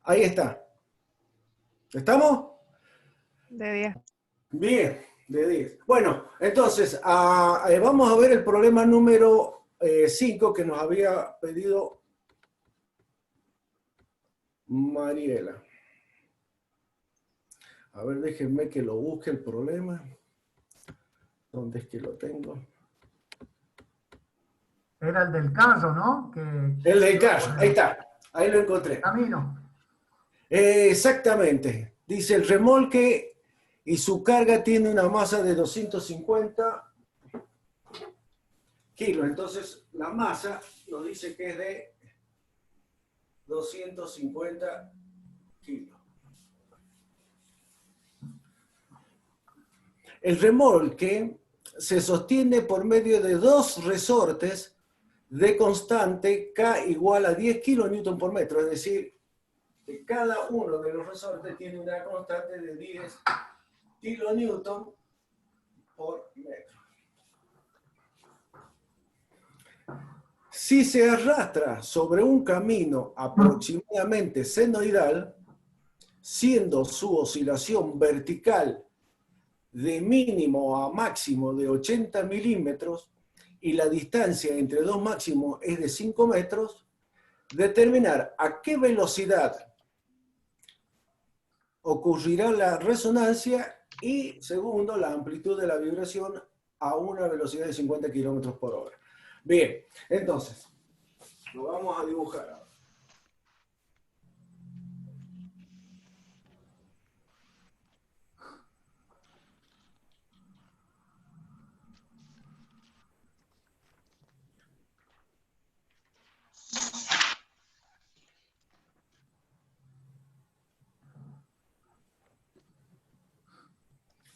Ahí está. ¿Estamos? De 10. Bien, de 10. Bueno, entonces, vamos a ver el problema número 5 que nos había pedido Mariela. A ver, déjenme que lo busque el problema. ¿Dónde es que lo tengo? Era el del carro, ¿no? El del carro, ahí está. Ahí lo encontré. Camino. Exactamente. Dice el remolque y su carga tiene una masa de 250 kilos. Entonces, la masa nos dice que es de 250 kilos. El remolque se sostiene por medio de dos resortes de constante K igual a 10 kilonewton por metro, es decir, que cada uno de los resortes tiene una constante de 10 kilonewton por metro. Si se arrastra sobre un camino aproximadamente senoidal, siendo su oscilación vertical de mínimo a máximo de 80 milímetros y la distancia entre dos máximos es de 5 metros, determinar a qué velocidad ocurrirá la resonancia y, segundo, la amplitud de la vibración a una velocidad de 50 kilómetros por hora. Bien, entonces, lo vamos a dibujar ahora.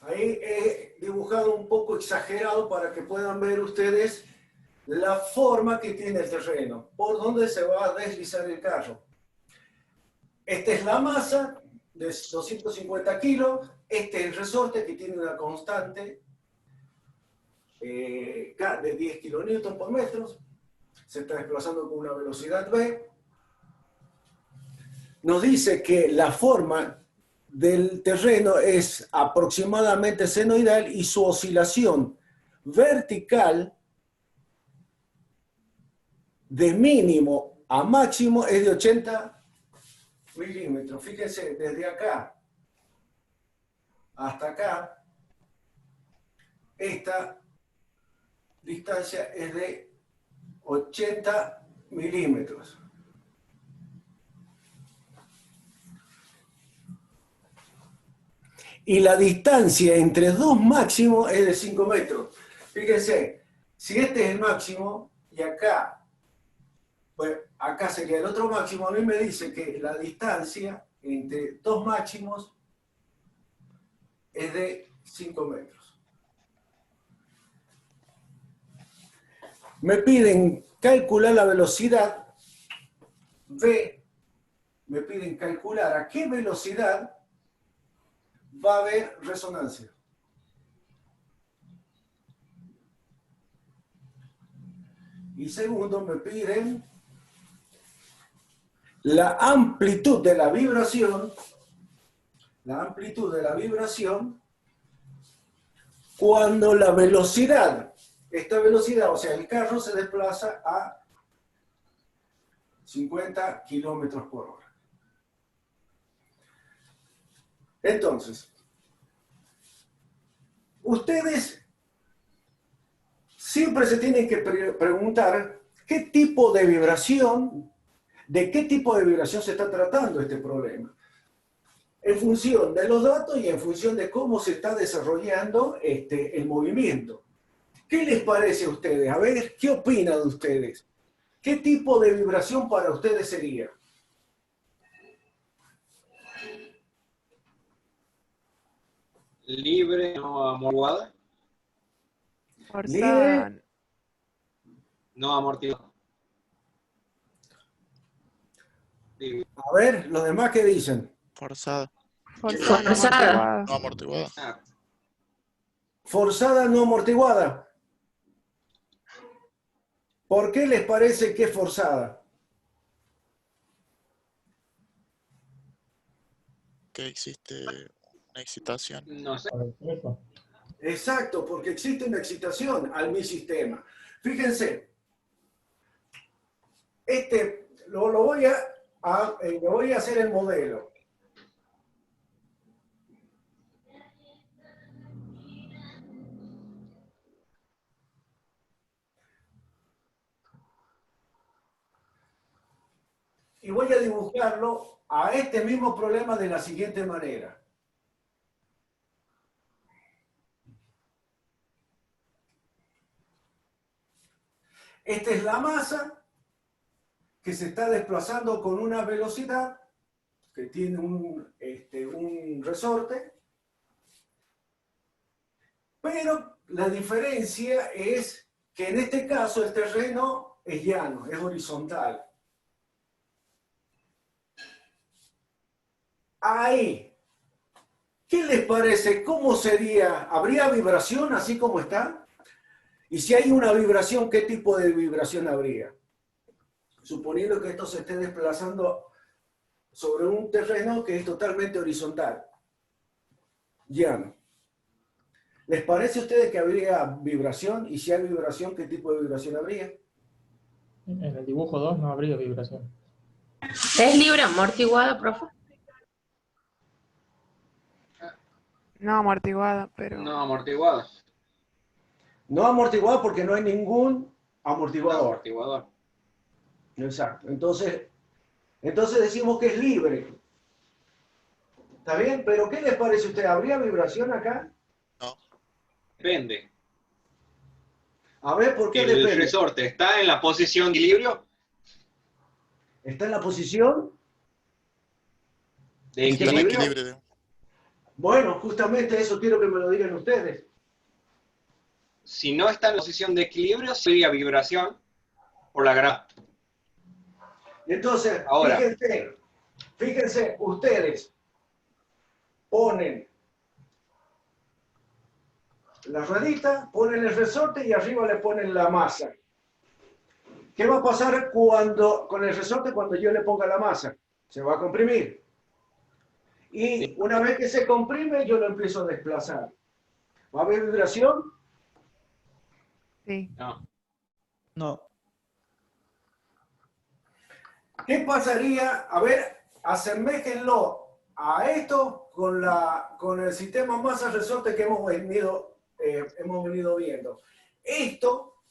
Ahí he dibujado un poco exagerado para que puedan ver ustedes la forma que tiene el terreno, por donde se va a deslizar el carro. Esta es la masa de 250 kilos, este es el resorte que tiene una constante K de 10 kilonewton por metro, se está desplazando con una velocidad V. Nos dice que la forma del terreno es aproximadamente senoidal y su oscilación vertical de mínimo a máximo es de 80 milímetros. Fíjense, desde acá hasta acá, esta distancia es de 80 milímetros. Y la distancia entre dos máximos es de 5 metros. Fíjense, si este es el máximo y acá, bueno, acá sería el otro máximo, a mí me dice que la distancia entre dos máximos es de 5 metros. Me piden calcular la velocidad V, me piden calcular a qué velocidad va a haber resonancia. Y segundo, me piden la amplitud de la vibración, cuando la velocidad, esta velocidad, o sea, el carro se desplaza a 50 kilómetros por hora. Entonces, ustedes siempre se tienen que preguntar qué tipo de vibración, de qué tipo de vibración se está tratando este problema. En función de los datos y en función de cómo se está desarrollando el movimiento. ¿Qué les parece a ustedes? A ver, ¿qué opinan de ustedes? ¿Qué tipo de vibración para ustedes sería? Libre, no amortiguada. Forzada. Libre. No amortiguada. A ver, los demás, ¿qué dicen? Forzada. Forzada, no amortiguada. No amortiguada. Forzada, no amortiguada. ¿Por qué les parece que es forzada? que existe una excitación. No sé. Eso. Exacto, porque existe una excitación al mi sistema. Fíjense, lo voy le voy a hacer el modelo. Y voy a dibujarlo a este mismo problema de la siguiente manera. Esta es la masa que se está desplazando con una velocidad que tiene un resorte, pero la diferencia es que en este caso el terreno es llano, es horizontal. Ahí, ¿qué les parece? ¿Cómo sería? ¿Habría vibración así como está? Y si hay una vibración, ¿qué tipo de vibración habría? Suponiendo que esto se esté desplazando sobre un terreno que es totalmente horizontal, llano. ¿Les parece a ustedes que habría vibración? Y si hay vibración, ¿qué tipo de vibración habría? En el dibujo 2 no habría vibración. ¿Es libre amortiguada, profe? No amortiguada, pero No amortiguada. No amortiguado porque no hay ningún No amortiguador. amortiguador. Exacto. Entonces decimos que es libre. ¿Está bien? Pero ¿qué les parece a ustedes? ¿Habría vibración acá? No, Depende. A ver, ¿por qué El depende? resorte está en la posición de equilibrio. ¿Está en la posición? De está en equilibrio. equilibrio. Bueno, justamente eso quiero que me lo digan ustedes. Si no está en la posición de equilibrio, sería vibración por la gravedad. Entonces, Ahora. fíjense, ustedes ponen la ruedita, ponen el resorte y arriba le ponen la masa. ¿Qué va a pasar con el resorte cuando yo le ponga la masa? Se va a comprimir. Y una vez que se comprime, yo lo empiezo a desplazar. ¿Va a haber vibración? sí. No. No, ¿Qué pasaría? A ver, aseméjenlo a esto con el sistema masa-resorte que hemos venido viendo. Esto,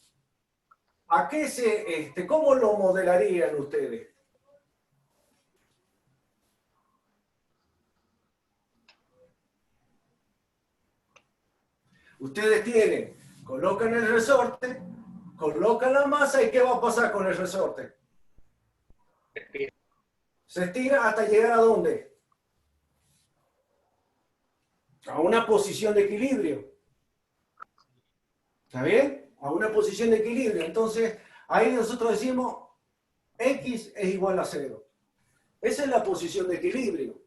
¿a qué cómo lo modelarían ustedes? Ustedes colocan el resorte, colocan la masa y ¿qué va a pasar con el resorte? Se estira hasta llegar ¿a dónde? A una posición de equilibrio. ¿Está bien? A una posición de equilibrio. Entonces, ahí nosotros decimos X es igual a 0. Esa es la posición de equilibrio.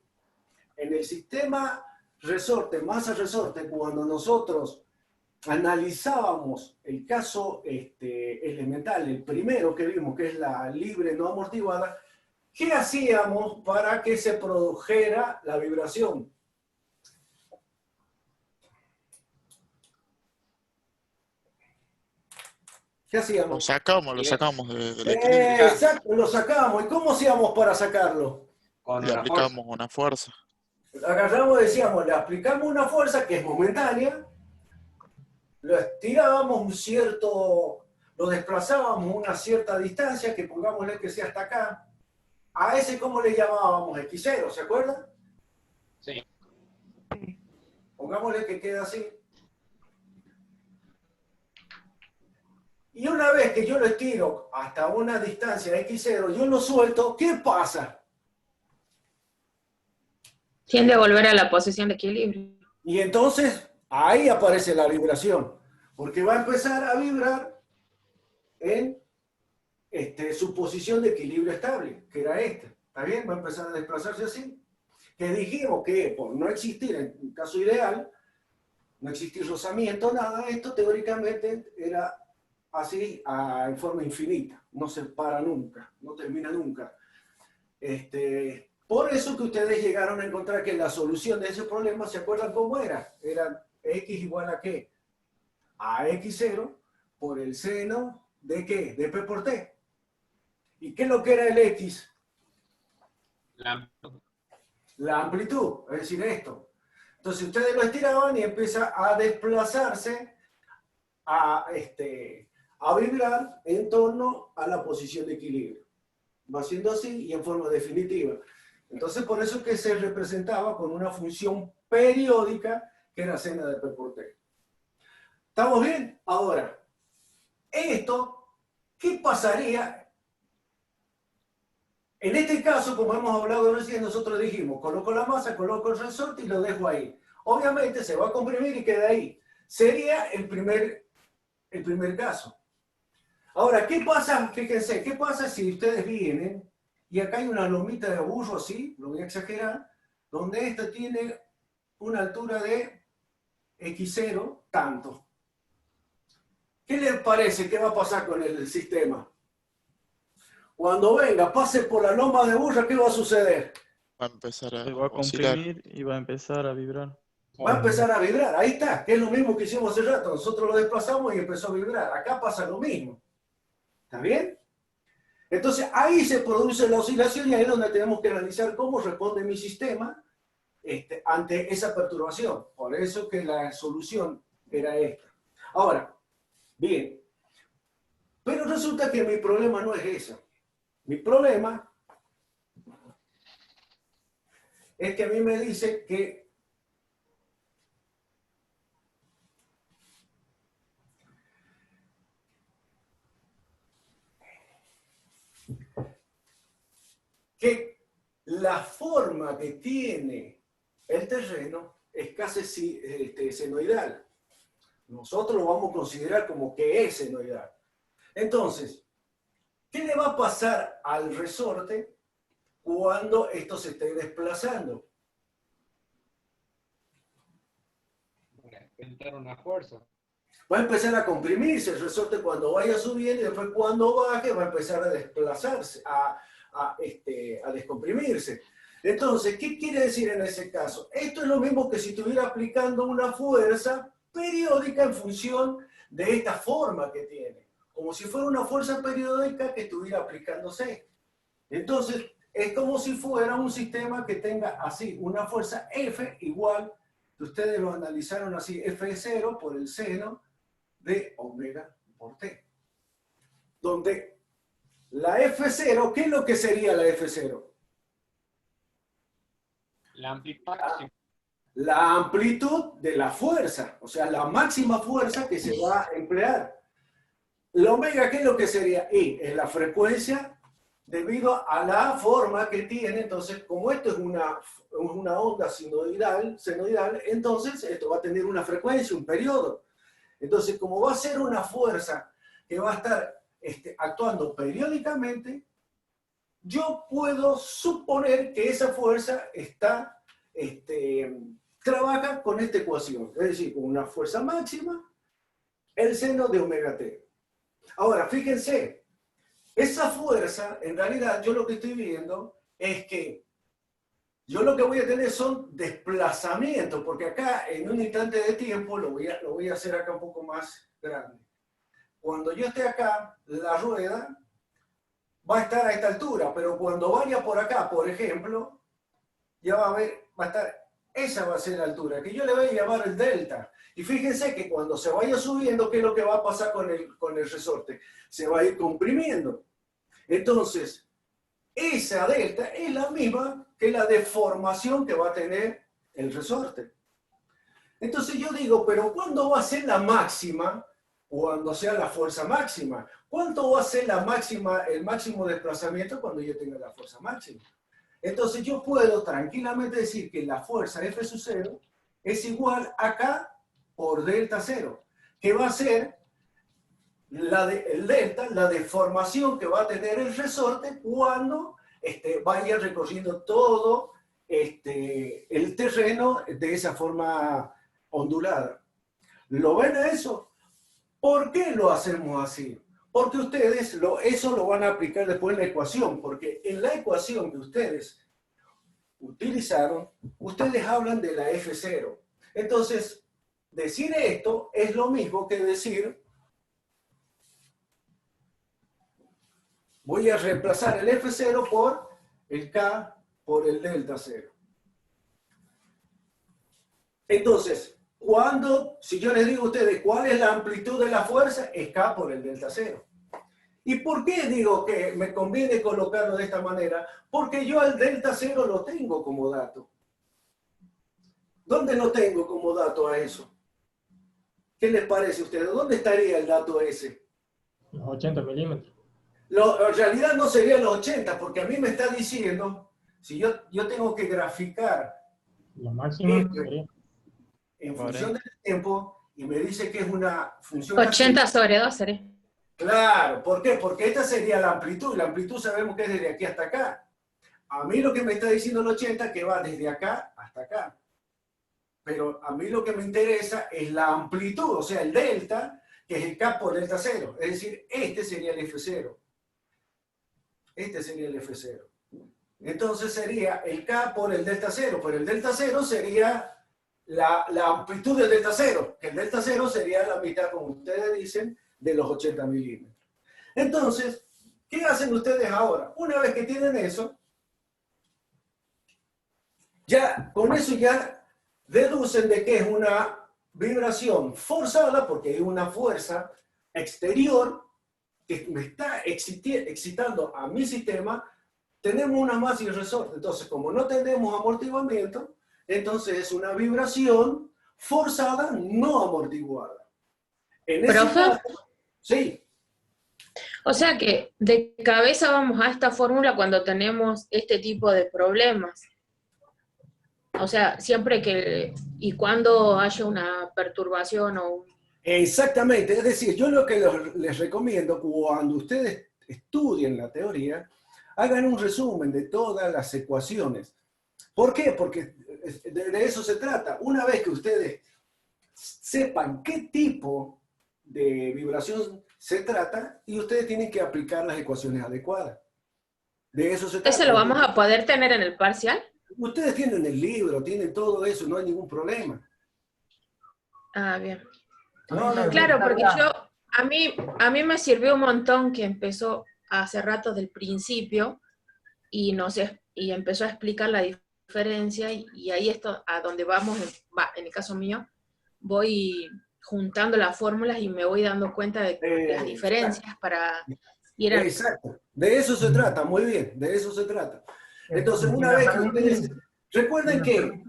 En el sistema resorte, masa-resorte, cuando nosotros analizábamos el caso elemental, el primero que vimos, que es la libre no amortiguada, ¿qué hacíamos para que se produjera la vibración? ¿Qué Lo hacíamos? sacamos del equilibrio Exacto, lo sacamos. ¿Y cómo hacíamos para sacarlo? Con y una aplicamos fuerza. una fuerza. Agarramos, decíamos, le aplicamos una fuerza que es momentánea, lo estirábamos lo desplazábamos una cierta distancia, que pongámosle que sea hasta acá. A ese, ¿cómo le llamábamos? X0, ¿se acuerdan? Sí. Sí. Pongámosle que queda así. Y una vez que yo lo estiro hasta una distancia X0, yo lo suelto, ¿qué pasa? Tiende a volver a la posición de equilibrio. Y entonces ahí aparece la vibración, porque va a empezar a vibrar en su posición de equilibrio estable, que era esta. ¿Está bien? Va a empezar a desplazarse así. Que dijimos que por no existir, en un caso ideal, no existir rozamiento, nada, esto teóricamente era así en forma infinita. No se para nunca, no termina nunca. Por eso que ustedes llegaron a encontrar que la solución de ese problema, ¿se acuerdan cómo era? Era x igual a ¿qué? A x0 por el seno de ¿qué? De p por t. ¿Y qué es lo que era el x? La amplitud, es decir, esto. Entonces ustedes lo estiraban y empieza a desplazarse, a vibrar en torno a la posición de equilibrio. Va siendo así y en forma definitiva. Entonces por eso es que se representaba con una función periódica que era seno de p por t. ¿Estamos bien? Ahora, esto, ¿qué pasaría? En este caso, como hemos hablado recién, nosotros dijimos, coloco la masa, coloco el resorte y lo dejo ahí. Obviamente se va a comprimir y queda ahí. Sería el primer caso. Ahora, ¿qué pasa? Fíjense, ¿qué pasa si ustedes vienen y acá hay una lomita de burro así, lo voy a exagerar, donde esta tiene una altura de x0 tanto? ¿Qué les parece que va a pasar con el sistema? Cuando venga, pase por la loma de burra, ¿qué va a suceder? Va a empezar a Se va a oscilar. comprimir y va a empezar a vibrar. Va a empezar a vibrar, ahí está, que es lo mismo que hicimos hace rato. Nosotros lo desplazamos y empezó a vibrar. Acá pasa lo mismo. ¿Está bien? Entonces ahí se produce la oscilación y ahí es donde tenemos que analizar cómo responde mi sistema ante esa perturbación. Por eso que la solución era esta. Ahora, bien, pero resulta que mi problema no es eso. Mi problema es que a mí me dice que la forma que tiene el terreno es casi senoidal. Nosotros lo vamos a considerar como que es senoidal. Entonces, ¿qué le va a pasar al resorte cuando esto se esté desplazando? Inventar una fuerza. Va a empezar a comprimirse el resorte cuando vaya subiendo y después cuando baje va a empezar a desplazarse, a descomprimirse. Entonces, ¿qué quiere decir en ese caso? Esto es lo mismo que si estuviera aplicando una fuerza periódica en función de esta forma que tiene. Como si fuera una fuerza periódica que estuviera aplicándose. Entonces, es como si fuera un sistema que tenga así, una fuerza F igual, que ustedes lo analizaron así, F0 por el seno de omega por T. Donde la F0, ¿qué es lo que sería la F0? La amplitud. La amplitud de la fuerza, o sea, la máxima fuerza que se va a emplear. La omega, ¿qué es lo que sería? I, es la frecuencia debido a la forma que tiene. Entonces, como esto es una onda senoidal, entonces esto va a tener una frecuencia, un periodo. Entonces, como va a ser una fuerza que va a estar actuando periódicamente, yo puedo suponer que esa fuerza trabaja con esta ecuación, es decir, con una fuerza máxima, el seno de omega t. Ahora, fíjense, esa fuerza, en realidad, yo lo que estoy viendo es que yo lo que voy a tener son desplazamientos, porque acá, en un instante de tiempo, lo voy a hacer acá un poco más grande. Cuando yo esté acá, la rueda va a estar a esta altura, pero cuando vaya por acá, por ejemplo, ya va a estar, esa va a ser la altura, que yo le voy a llamar el delta. Y fíjense que cuando se vaya subiendo, ¿qué es lo que va a pasar con el resorte? Se va a ir comprimiendo. Entonces, esa delta es la misma que la deformación que va a tener el resorte. Entonces yo digo, pero ¿cuándo va a ser la máxima? Cuando sea la fuerza máxima. ¿Cuánto va a ser la máxima, el máximo desplazamiento cuando yo tenga la fuerza máxima? Entonces yo puedo tranquilamente decir que la fuerza F sub 0 es igual a K por delta 0, que va a ser el delta, la deformación que va a tener el resorte cuando vaya recorriendo todo el terreno de esa forma ondulada. ¿Lo ven a eso? ¿Por qué lo hacemos así? Porque ustedes eso lo van a aplicar después en la ecuación, porque en la ecuación que ustedes utilizaron, ustedes hablan de la F0. Entonces, decir esto es lo mismo que decir, voy a reemplazar el F0 por el K por el delta 0. Entonces, si yo les digo a ustedes cuál es la amplitud de la fuerza, es K por el delta 0. ¿Y por qué digo que me conviene colocarlo de esta manera? Porque yo al delta 0 lo tengo como dato. ¿Dónde lo tengo como dato a eso? ¿Qué les parece a ustedes? ¿Dónde estaría el dato ese? Los 80 milímetros. En realidad no sería los 80, porque a mí me está diciendo, si yo tengo que graficar Lo máximo Este, sería. en función del tiempo, y me dice que es una función 80 así. sobre 2 sería. Claro, ¿por qué? Porque esta sería la amplitud, y la amplitud sabemos que es desde aquí hasta acá. A mí lo que me está diciendo el 80 es que va desde acá hasta acá. Pero a mí lo que me interesa es la amplitud, o sea, el delta, que es el K por delta 0. Es decir, este sería el F0. Este sería el F0. Entonces sería el K por el delta 0, pero el delta 0 sería la amplitud del delta 0, que el delta 0 sería la mitad, como ustedes dicen, de los 80 milímetros. Entonces, ¿qué hacen ustedes ahora? Una vez que tienen eso, ya con eso ya deducen de que es una vibración forzada, porque hay una fuerza exterior que me está excitando a mi sistema. Tenemos una masa y resorte. Entonces, como no tenemos amortiguamiento, entonces es una vibración forzada, no amortiguada. En ese ¿Profe? caso, sí, O sea que de cabeza vamos a esta fórmula cuando tenemos este tipo de problemas. O sea, siempre que y cuando haya una perturbación o un... exactamente. Es decir, yo lo que les recomiendo, cuando ustedes estudien la teoría, hagan un resumen de todas las ecuaciones. ¿Por qué? Porque de eso se trata. Una vez que ustedes sepan qué tipo de vibración se trata, y ustedes tienen que aplicar las ecuaciones adecuadas. De eso se trata. ¿Ese lo vamos a poder tener en el parcial? Ustedes tienen el libro, tienen todo eso, no hay ningún problema. Ah, bien. No, no, Claro, porque a mí me sirvió un montón que empezó hace rato del principio y y empezó a explicar la diferencia y ahí esto a donde vamos, en el caso mío, voy juntando las fórmulas y me voy dando cuenta de las diferencias para ir a... exacto. De eso se trata, muy bien, de eso se trata. Entonces, una vez que ustedes... Recuerden que...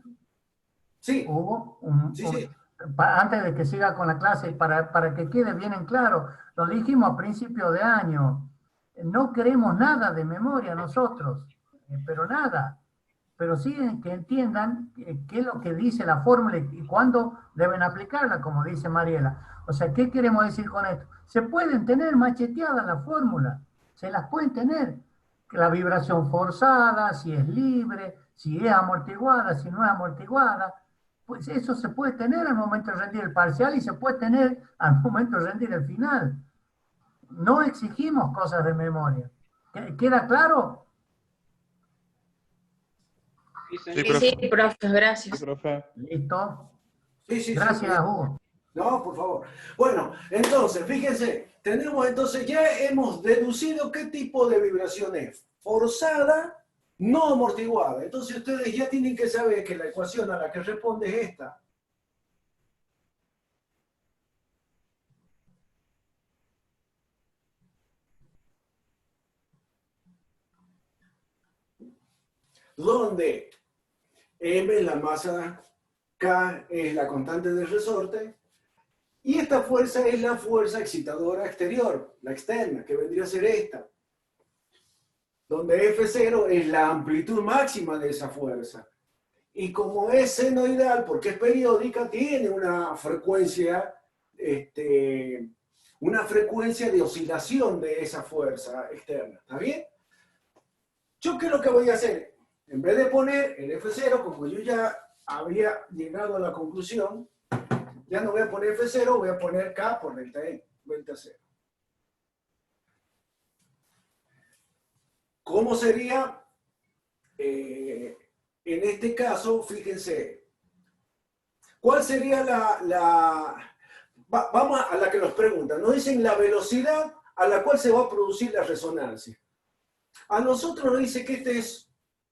Sí, Hugo, sí, sí. antes de que siga con la clase, para que quede bien en claro, lo dijimos a principio de año, no queremos nada de memoria nosotros, pero nada, pero sí que entiendan qué es lo que dice la fórmula y cuándo deben aplicarla, como dice Mariela. O sea, ¿qué queremos decir con esto? Se pueden tener macheteadas las fórmulas, se las pueden tener, la vibración forzada, si es libre, si es amortiguada, si no es amortiguada. Pues eso se puede tener al momento de rendir el parcial y se puede tener al momento de rendir el final. No exigimos cosas de memoria. ¿Queda claro? Sí, Sí, señor. profe. Sí, profe, gracias. Sí, profe. ¿Listo? Sí, sí, Gracias, sí. Hugo. No, por favor. Bueno, entonces, fíjense, ya hemos deducido qué tipo de vibración es. Forzada, no amortiguada. Entonces ustedes ya tienen que saber que la ecuación a la que responde es esta. Donde M es la masa, K es la constante del resorte, y esta fuerza es la fuerza excitadora exterior, la externa, que vendría a ser esta. Donde F0 es la amplitud máxima de esa fuerza. Y como es senoidal, porque es periódica, tiene una frecuencia de oscilación de esa fuerza externa. ¿Está bien? Yo, ¿qué es lo que voy a hacer? En vez de poner el F0, como yo ya había llegado a la conclusión, ya no voy a poner F0, voy a poner K por delta E, delta 0. ¿Cómo sería en este caso, fíjense, ¿cuál sería vamos a la que nos preguntan? Nos dicen la velocidad a la cual se va a producir la resonancia. A nosotros nos dice que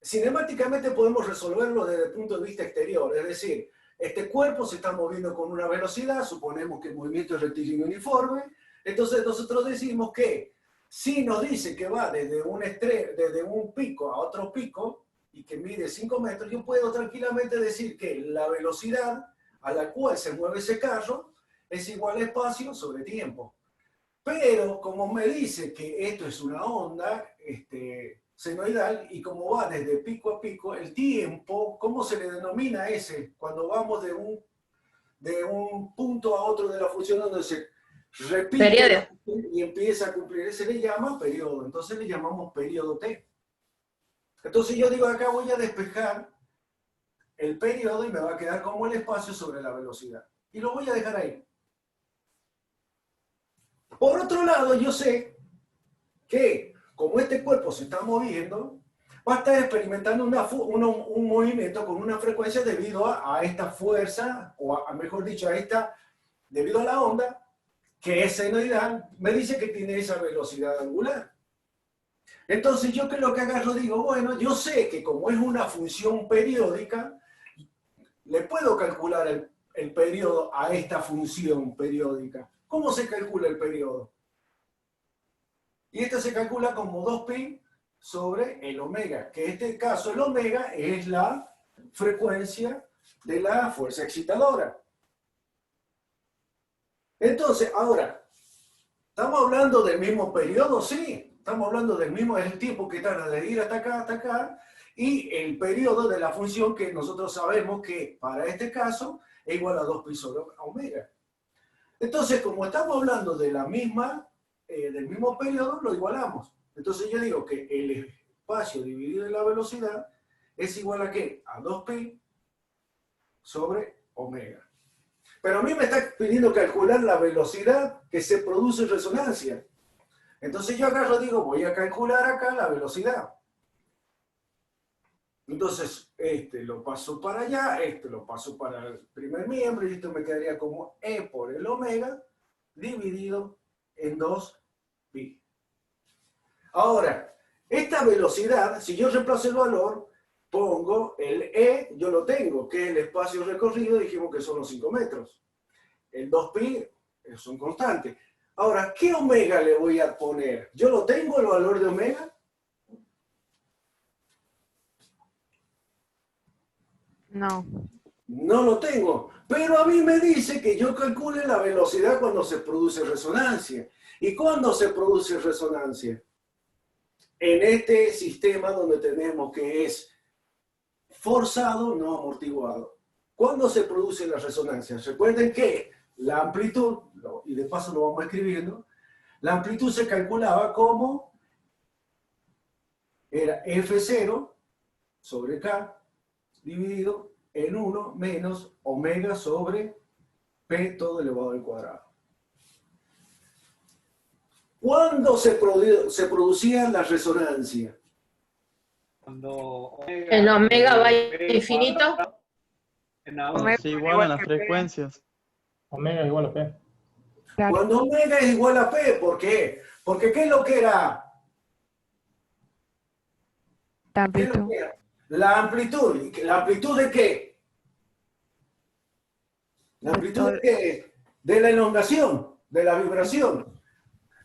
cinemáticamente podemos resolverlo desde el punto de vista exterior, es decir, este cuerpo se está moviendo con una velocidad, suponemos que el movimiento es rectilíneo uniforme, entonces nosotros decimos que si nos dice que va desde un pico a otro pico y que mide 5 metros, yo puedo tranquilamente decir que la velocidad a la cual se mueve ese carro es igual a espacio sobre tiempo. Pero como me dice que esto es una onda senoidal y como va desde pico a pico, el tiempo, ¿cómo se le denomina ese? Cuando vamos de un punto a otro de la función donde se repite Periodo. y empieza a cumplir, ese le llama periodo, entonces le llamamos periodo T. Entonces yo digo, acá voy a despejar el periodo y me va a quedar como el espacio sobre la velocidad. Y lo voy a dejar ahí. Por otro lado, yo sé que como este cuerpo se está moviendo, va a estar experimentando un movimiento con una frecuencia debido a esta fuerza, o mejor dicho, debido a la onda, que es senoidal, me dice que tiene esa velocidad angular. Entonces yo que lo que agarro digo, bueno, yo sé que como es una función periódica, le puedo calcular el periodo a esta función periódica. ¿Cómo se calcula el periodo? Y esto se calcula como 2pi sobre el omega, que en este caso el omega es la frecuencia de la fuerza excitadora. Entonces, ahora, ¿estamos hablando del mismo periodo? Sí, estamos hablando del mismo, es el tiempo que tarda de ir hasta acá, y el periodo de la función que nosotros sabemos que para este caso es igual a 2pi sobre omega. Entonces, como estamos hablando de del mismo periodo, lo igualamos. Entonces yo digo que el espacio dividido en la velocidad es igual a ¿qué? A 2pi sobre omega. Pero a mí me está pidiendo calcular la velocidad que se produce en resonancia. Entonces yo agarro y digo, voy a calcular acá la velocidad. Entonces, lo paso para allá, lo paso para el primer miembro, y esto me quedaría como E por el omega dividido en 2pi. Ahora, esta velocidad, si yo reemplazo el valor, pongo el E, yo lo tengo, que es el espacio recorrido, dijimos que son los 5 metros. El 2pi es un constante. Ahora, ¿qué omega le voy a poner? ¿Yo lo tengo el valor de omega? No. No lo tengo, pero a mí me dice que yo calcule la velocidad cuando se produce resonancia. ¿Y cuándo se produce resonancia? En este sistema donde tenemos que es forzado, no amortiguado. ¿Cuándo se produce la resonancia? Recuerden que la amplitud, y de paso lo vamos escribiendo, la amplitud se calculaba como era F0 sobre K dividido en 1 menos omega sobre P todo elevado al cuadrado. ¿Cuándo se producía la resonancia? Cuando El omega va infinito. Omega Se igual igualan las que P. frecuencias. Omega igual a P. Claro. Cuando omega es igual a P, ¿por qué? Porque ¿qué es lo que era? La ¿Qué es lo amplitud. que era? La amplitud. ¿La amplitud de qué? ¿La amplitud de qué? De la elongación, de la vibración.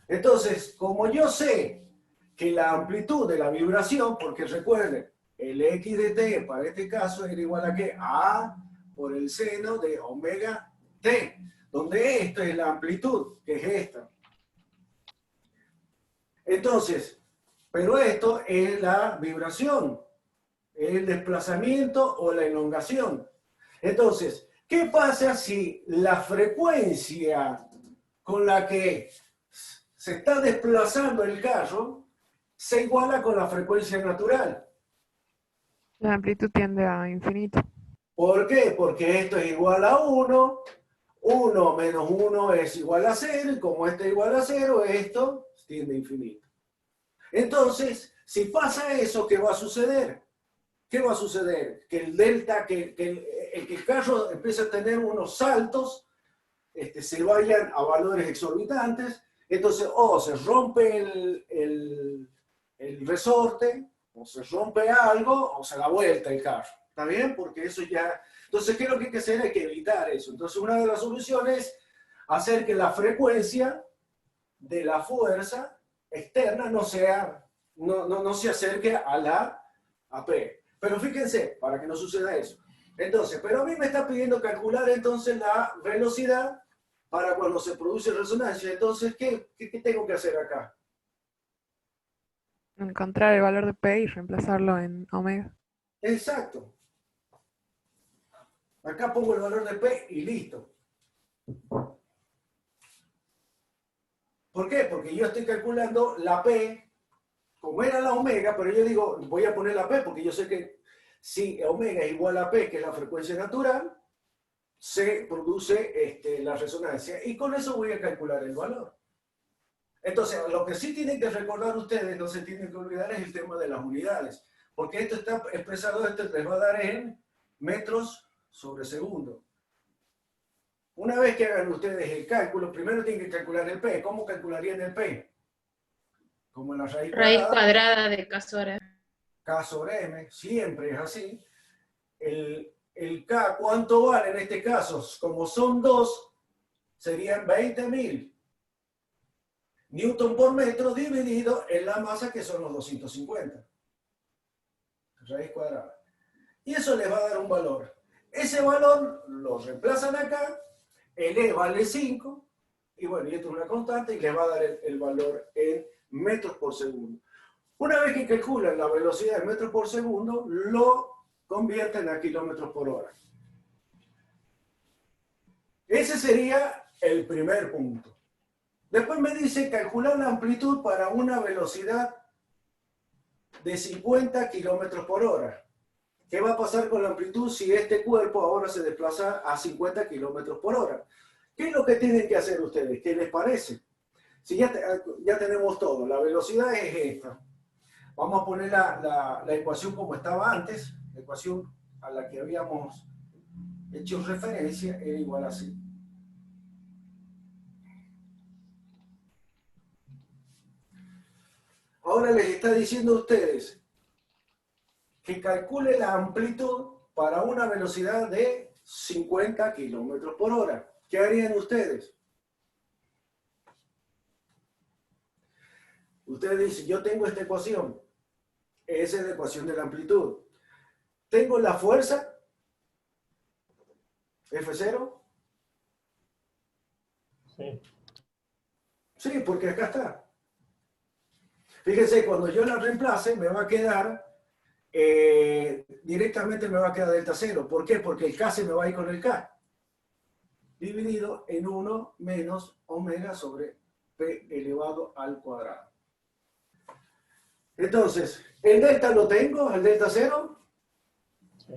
Entonces, como yo sé que la amplitud de la vibración, porque recuerden, el x de t para este caso era igual a ¿qué? A por el seno de omega t, donde esto es la amplitud, que es esta. Entonces, pero esto es la vibración, el desplazamiento o la elongación. Entonces, ¿qué pasa si la frecuencia con la que se está desplazando el carro se iguala con la frecuencia natural? La amplitud tiende a infinito. ¿Por qué? Porque esto es igual a 1, 1 menos 1 es igual a 0, y como esto es igual a 0, esto tiende a infinito. Entonces, si pasa eso, ¿qué va a suceder? ¿qué va a suceder? Que el delta, que el carro empiece a tener unos saltos, se vayan a valores exorbitantes, entonces o se rompe el resorte, o se rompe algo, o se da vuelta el carro. ¿Está bien? Porque eso ya... Entonces, ¿qué es lo que hay que hacer? Hay que evitar eso. Entonces, una de las soluciones es hacer que la frecuencia de la fuerza externa no se acerque a la AP. Pero fíjense, para que no suceda eso. Entonces, pero a mí me está pidiendo calcular entonces la velocidad para cuando se produce resonancia. Entonces, ¿qué tengo que hacer acá? Encontrar el valor de P y reemplazarlo en omega. Exacto. Acá pongo el valor de P y listo. ¿Por qué? Porque yo estoy calculando la P, como era la omega, pero yo digo, voy a poner la P porque yo sé que si omega es igual a P, que es la frecuencia natural, se produce la resonancia. Y con eso voy a calcular el valor. Entonces, lo que sí tienen que recordar ustedes, no se tienen que olvidar, es el tema de las unidades. Porque esto está expresado, esto les va a dar en metros sobre segundo. Una vez que hagan ustedes el cálculo, primero tienen que calcular el P. ¿Cómo calcularían el P? Como en la Raíz cuadrada de K sobre M. K sobre M, siempre es así. El K, ¿cuánto vale en este caso? Como son 2, serían 20.000 Newton por metro dividido en la masa, que son los 250. Raíz cuadrada. Y eso les va a dar un valor. Ese valor lo reemplazan acá, el E vale 5, y bueno, y esto es una constante, y les va a dar el valor en metros por segundo. Una vez que calculan la velocidad en metros por segundo, lo convierten a kilómetros por hora. Ese sería el primer punto. Después me dice calcular la amplitud para una velocidad de 50 kilómetros por hora. ¿Qué va a pasar con la amplitud si este cuerpo ahora se desplaza a 50 kilómetros por hora? ¿Qué es lo que tienen que hacer ustedes? ¿Qué les parece? Si ya tenemos todo, la velocidad es esta. Vamos a poner la ecuación como estaba antes, la ecuación a la que habíamos hecho referencia era igual así. Ahora les está diciendo a ustedes que calcule la amplitud para una velocidad de 50 kilómetros por hora. ¿Qué harían ustedes? Ustedes dicen, yo tengo esta ecuación. Esa es la ecuación de la amplitud. Tengo la fuerza, F0. Sí. Sí, porque acá está. Fíjense, cuando yo la reemplace, me va a quedar, directamente me va a quedar delta 0. ¿Por qué? Porque el K se me va a ir con el K. Dividido en 1 menos omega sobre P elevado al cuadrado. Entonces, ¿el delta lo tengo? ¿El delta 0? Sí.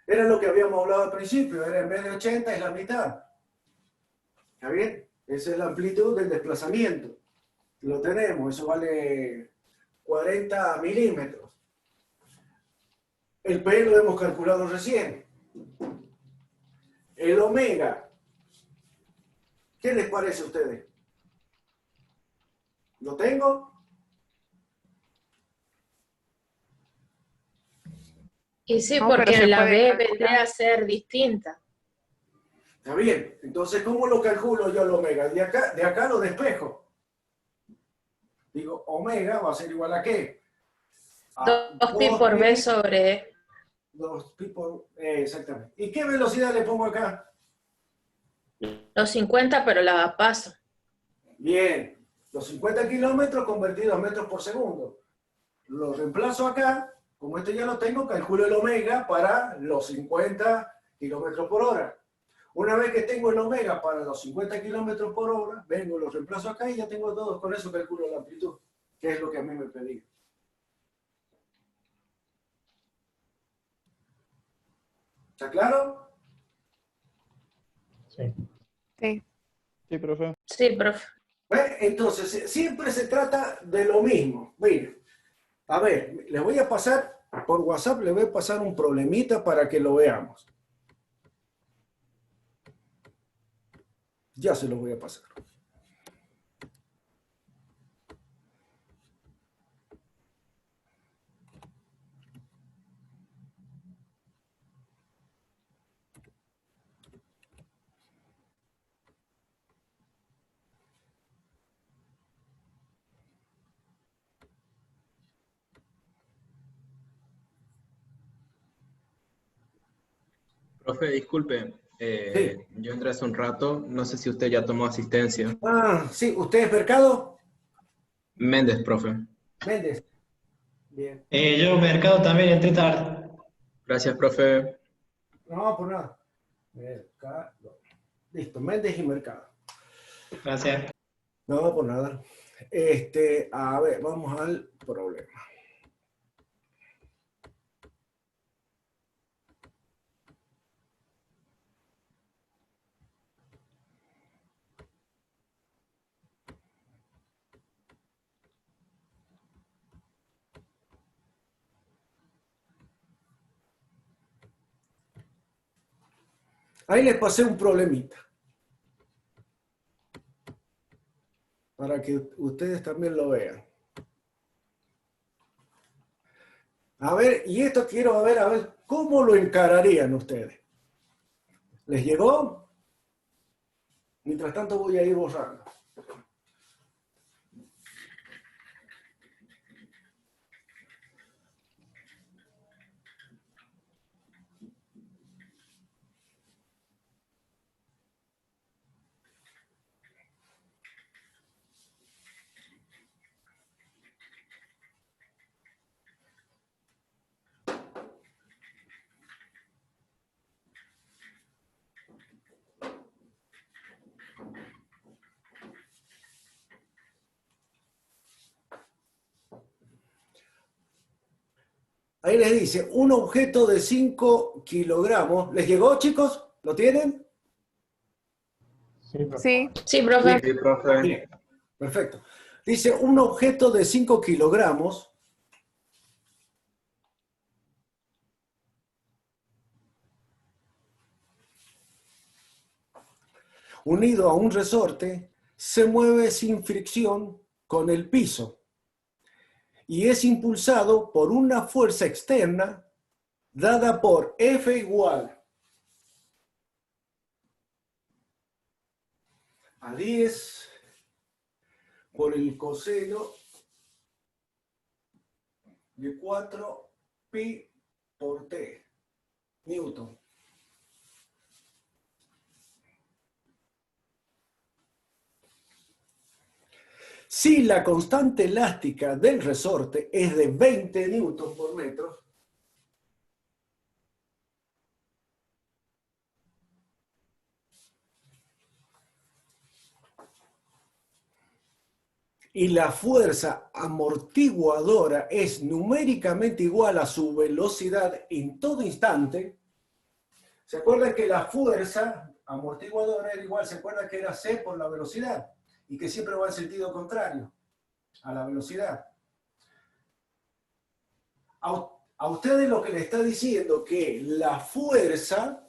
Era lo que habíamos hablado al principio. Era en vez de 80 es la mitad. ¿Está bien? Esa es la amplitud del desplazamiento. Lo tenemos, eso vale 40 milímetros. El P lo hemos calculado recién. El omega, ¿qué les parece a ustedes? ¿Lo tengo? Y sí, No, pero porque se la puede B calcular. vendría a ser distinta. Está bien. Entonces, ¿cómo lo calculo yo el omega? De acá lo despejo. Digo, omega va a ser igual a ¿qué? A 2pi por B sobre E. 2pi por... exactamente. ¿Y qué velocidad le pongo acá? Los 50, pero la paso. Bien. Los 50 kilómetros convertidos a metros por segundo. Lo reemplazo acá. Como esto ya lo tengo, calculo el omega para los 50 kilómetros por hora. Una vez que tengo el omega para los 50 kilómetros por hora, vengo, lo reemplazo acá y ya tengo todo. Con eso calculo la amplitud, que es lo que a mí me pedí. ¿Está claro? Sí. Sí. Sí, profe. Sí, profe. Entonces, siempre se trata de lo mismo. Mira, a ver, les voy a pasar Por WhatsApp le voy a pasar un problemita para que lo veamos. Ya se lo voy a pasar. Profe, disculpe, Sí. yo entré hace un rato, no sé si usted ya tomó asistencia. Ah, sí, ¿usted es Mercado? Méndez, profe. Méndez. Bien. Yo, mercado también entré tarde. Gracias, profe. No, por nada. Mercado. Listo, Méndez y Mercado. Gracias. No, por nada. A ver, vamos al problema. Ahí les pasé un problemita. Para que ustedes también lo vean. A ver, y esto quiero a ver, ¿cómo lo encararían ustedes? ¿Les llegó? Mientras tanto voy a ir borrando. Ahí les dice, un objeto de 5 kilogramos. ¿Les llegó, chicos? ¿Lo tienen? Sí, profe. Sí, Sí, profe. Sí, profe. Bien, perfecto. Dice, un objeto de 5 kilogramos unido a un resorte se mueve sin fricción con el piso y es impulsado por una fuerza externa dada por F igual a 10 por el coseno de 4 pi por t, Newton. Si la constante elástica del resorte es de 20 newton por metro, y la fuerza amortiguadora es numéricamente igual a su velocidad en todo instante, ¿se acuerdan que la fuerza amortiguadora era igual? ¿Se acuerdan que era C por la velocidad? Y que siempre va en sentido contrario a la velocidad. A ustedes lo que le está diciendo que la fuerza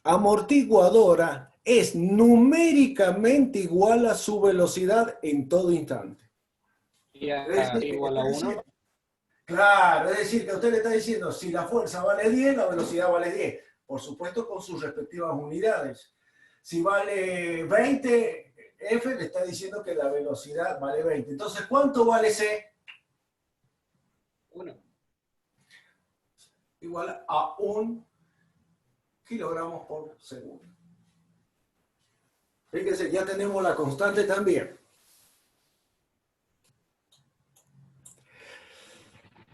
amortiguadora es numéricamente igual a su velocidad en todo instante. Igual a 1. Claro, es decir, que usted le está diciendo, si la fuerza vale 10, la velocidad vale 10. Por supuesto, con sus respectivas unidades. Si vale 20, F le está diciendo que la velocidad vale 20. Entonces, ¿cuánto vale C? 1. Igual a 1 kilogramos por segundo. Fíjense, ya tenemos la constante también.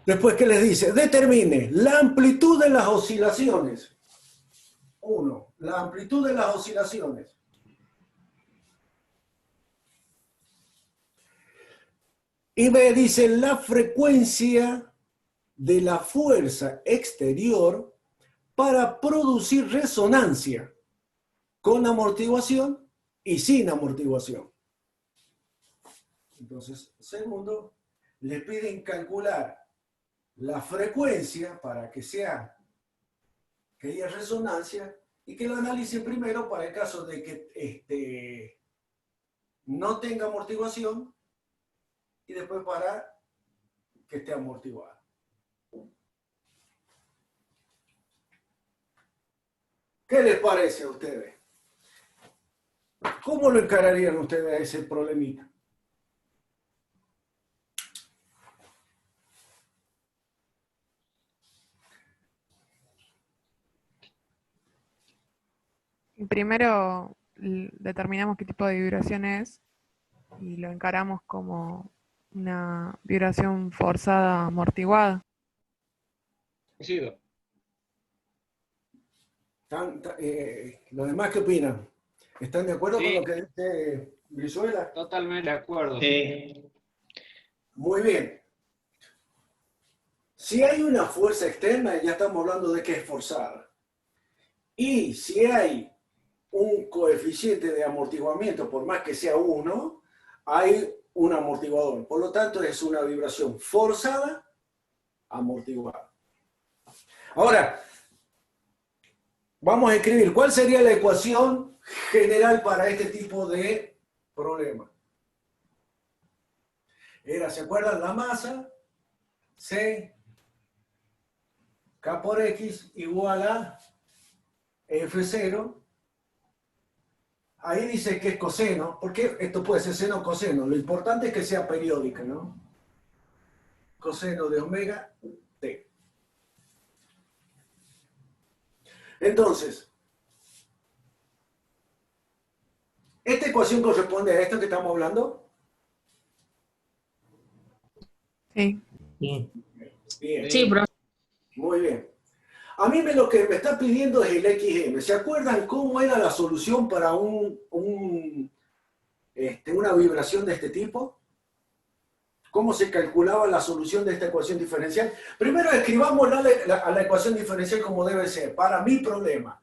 Después, ¿qué les dice? Determine la amplitud de las oscilaciones. 1. La amplitud de las oscilaciones. Y B dice la frecuencia de la fuerza exterior para producir resonancia con amortiguación y sin amortiguación. Entonces, segundo, le piden calcular la frecuencia para que haya resonancia y que lo analice primero para el caso de que no tenga amortiguación y después para que esté amortiguado. ¿Qué les parece a ustedes? ¿Cómo lo encararían ustedes a ese problemita? Y primero determinamos qué tipo de vibración es y lo encaramos como una vibración forzada amortiguada. Coincido. ¿Los demás qué opinan? ¿Están de acuerdo Sí. con lo que dice Brizuela? Totalmente de acuerdo. Muy bien. Si hay una fuerza externa, ya estamos hablando de que es forzada. Y si hay un coeficiente de amortiguamiento, por más que sea 1, hay un amortiguador. Por lo tanto, es una vibración forzada, amortiguada. Ahora, vamos a escribir cuál sería la ecuación general para este tipo de problema. ¿Se acuerdan? La masa, C, K por X igual a F0. Ahí dice que es coseno, porque esto puede ser seno o coseno. Lo importante es que sea periódica, ¿no? Coseno de omega T. Entonces, ¿esta ecuación corresponde a esto que estamos hablando? Sí. Sí. Bien. Sí, profe. Muy bien. A mí lo que me está pidiendo es el XM. ¿Se acuerdan cómo era la solución para una vibración de este tipo? ¿Cómo se calculaba la solución de esta ecuación diferencial? Primero escribamos a la ecuación diferencial como debe ser, para mi problema.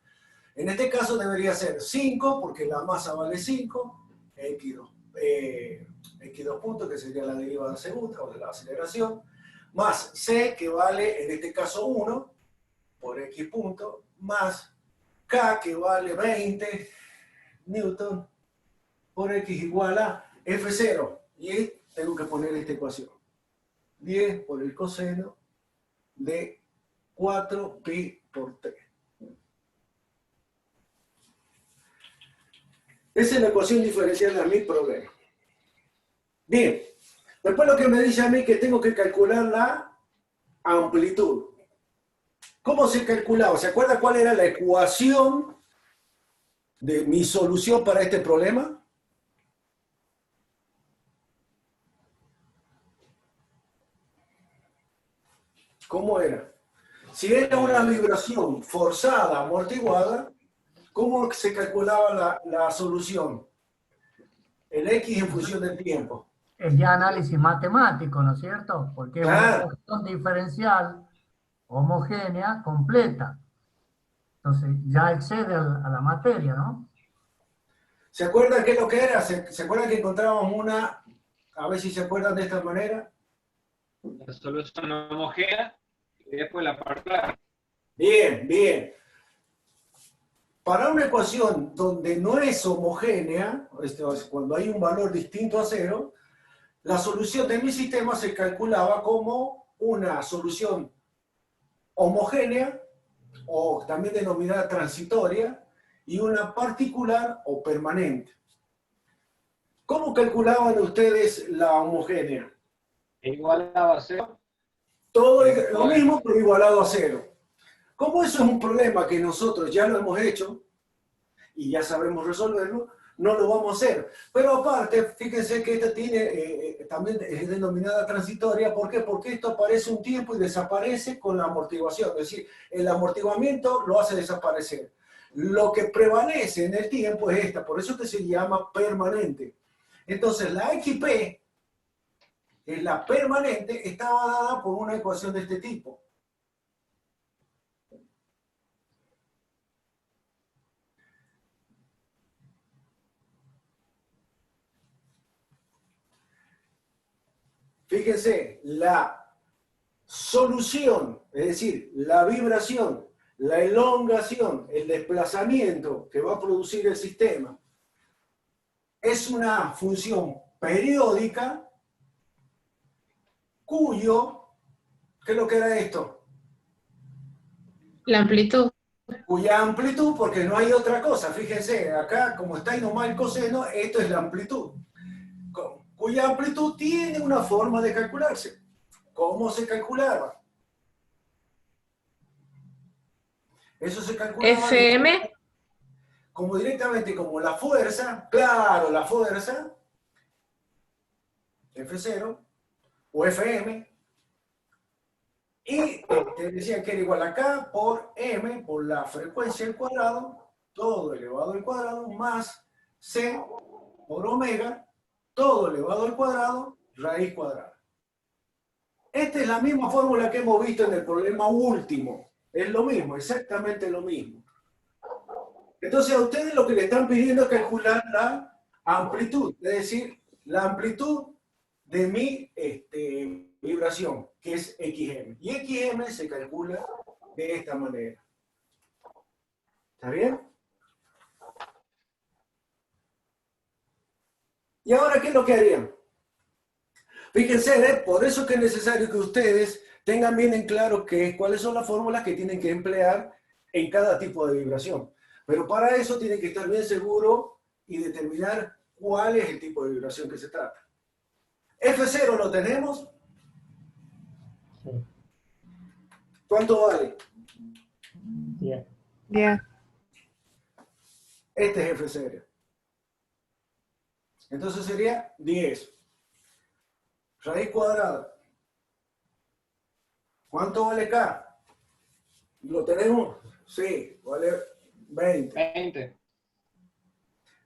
En este caso debería ser 5, porque la masa vale 5, x2 puntos, que sería la derivada segunda o de la aceleración, más c, que vale en este caso 1, por x punto, más k, que vale 20 newton, por x igual a F0. Y tengo que poner esta ecuación. 10 por el coseno de 4pi por t. Esa es la ecuación diferencial de mi problema. Bien, después lo que me dice a mí que tengo que calcular la amplitud. ¿Cómo se calculaba? ¿Se acuerda cuál era la ecuación de mi solución para este problema? ¿Cómo era? Si era una vibración forzada, amortiguada, ¿cómo se calculaba la solución? El X en función del tiempo. Es ya análisis matemático, ¿no es cierto? Porque es una Claro. ecuación diferencial homogénea completa. Entonces ya excede a la materia, ¿no? ¿Se acuerdan qué es lo que era? ¿Se acuerdan que encontrábamos una, a ver si se acuerdan de esta manera? La solución homogénea y después la parcial. Bien, bien. Para una ecuación donde no es homogénea, esto es cuando hay un valor distinto a 0, la solución de mi sistema se calculaba como una solución homogénea, o también denominada transitoria, y una particular o permanente. ¿Cómo calculaban ustedes la homogénea? Igualaba a 0. Todo es lo mismo, pero igualado a 0. Como eso es un problema que nosotros ya lo hemos hecho y ya sabemos resolverlo, no lo vamos a hacer. Pero aparte, fíjense que esta también es denominada transitoria. ¿Por qué? Porque esto aparece un tiempo y desaparece con la amortiguación. Es decir, el amortiguamiento lo hace desaparecer. Lo que prevalece en el tiempo es esta, por eso que se llama permanente. Entonces, la XP, es la permanente, estaba dada por una ecuación de este tipo. Fíjense, la solución, es decir, la vibración, la elongación, el desplazamiento que va a producir el sistema, es una función periódica cuyo, ¿qué es lo que era esto? La amplitud. Cuya amplitud, porque no hay otra cosa, fíjense, acá como está ahí nomás el coseno, esto es la amplitud. Cuya amplitud tiene una forma de calcularse. ¿Cómo se calculaba? Eso se calculaba FM. como directamente como la fuerza, claro, la fuerza, F0 o FM, y te decían que era igual a K por M, por la frecuencia al cuadrado, todo elevado al cuadrado, más C por omega, todo elevado al cuadrado, raíz cuadrada. Esta es la misma fórmula que hemos visto en el problema último. Es lo mismo, exactamente lo mismo. Entonces a ustedes lo que le están pidiendo es calcular la amplitud, es decir, la amplitud de mi vibración, que es XM. Y XM se calcula de esta manera. ¿Está bien? ¿Y ahora qué es lo que harían? Fíjense, por eso que es necesario que ustedes tengan bien en claro cuáles son las fórmulas que tienen que emplear en cada tipo de vibración. Pero para eso tienen que estar bien seguros y determinar cuál es el tipo de vibración que se trata. F0 lo tenemos. Sí. ¿Cuánto vale? 10. 10. Este es F0. Entonces sería 10. Raíz cuadrada. ¿Cuánto vale K? ¿Lo tenemos? Sí, vale 20. 20.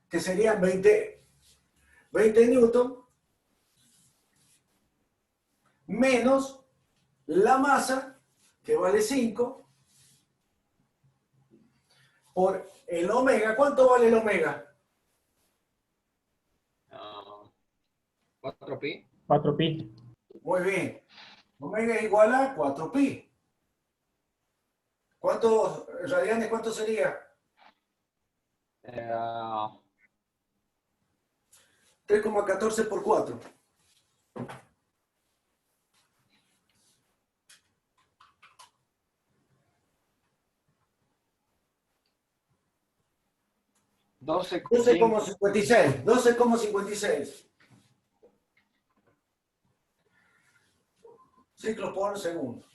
Que serían 20 newton menos la masa, que vale 5, por el omega. ¿Cuánto vale el omega? 4pi. 4pi. Muy bien. Omega es igual a 4pi. ¿Cuántos radianes? ¿Cuánto sería? 3,14 por 4. $12,56. 12,56 ciclos por segundo.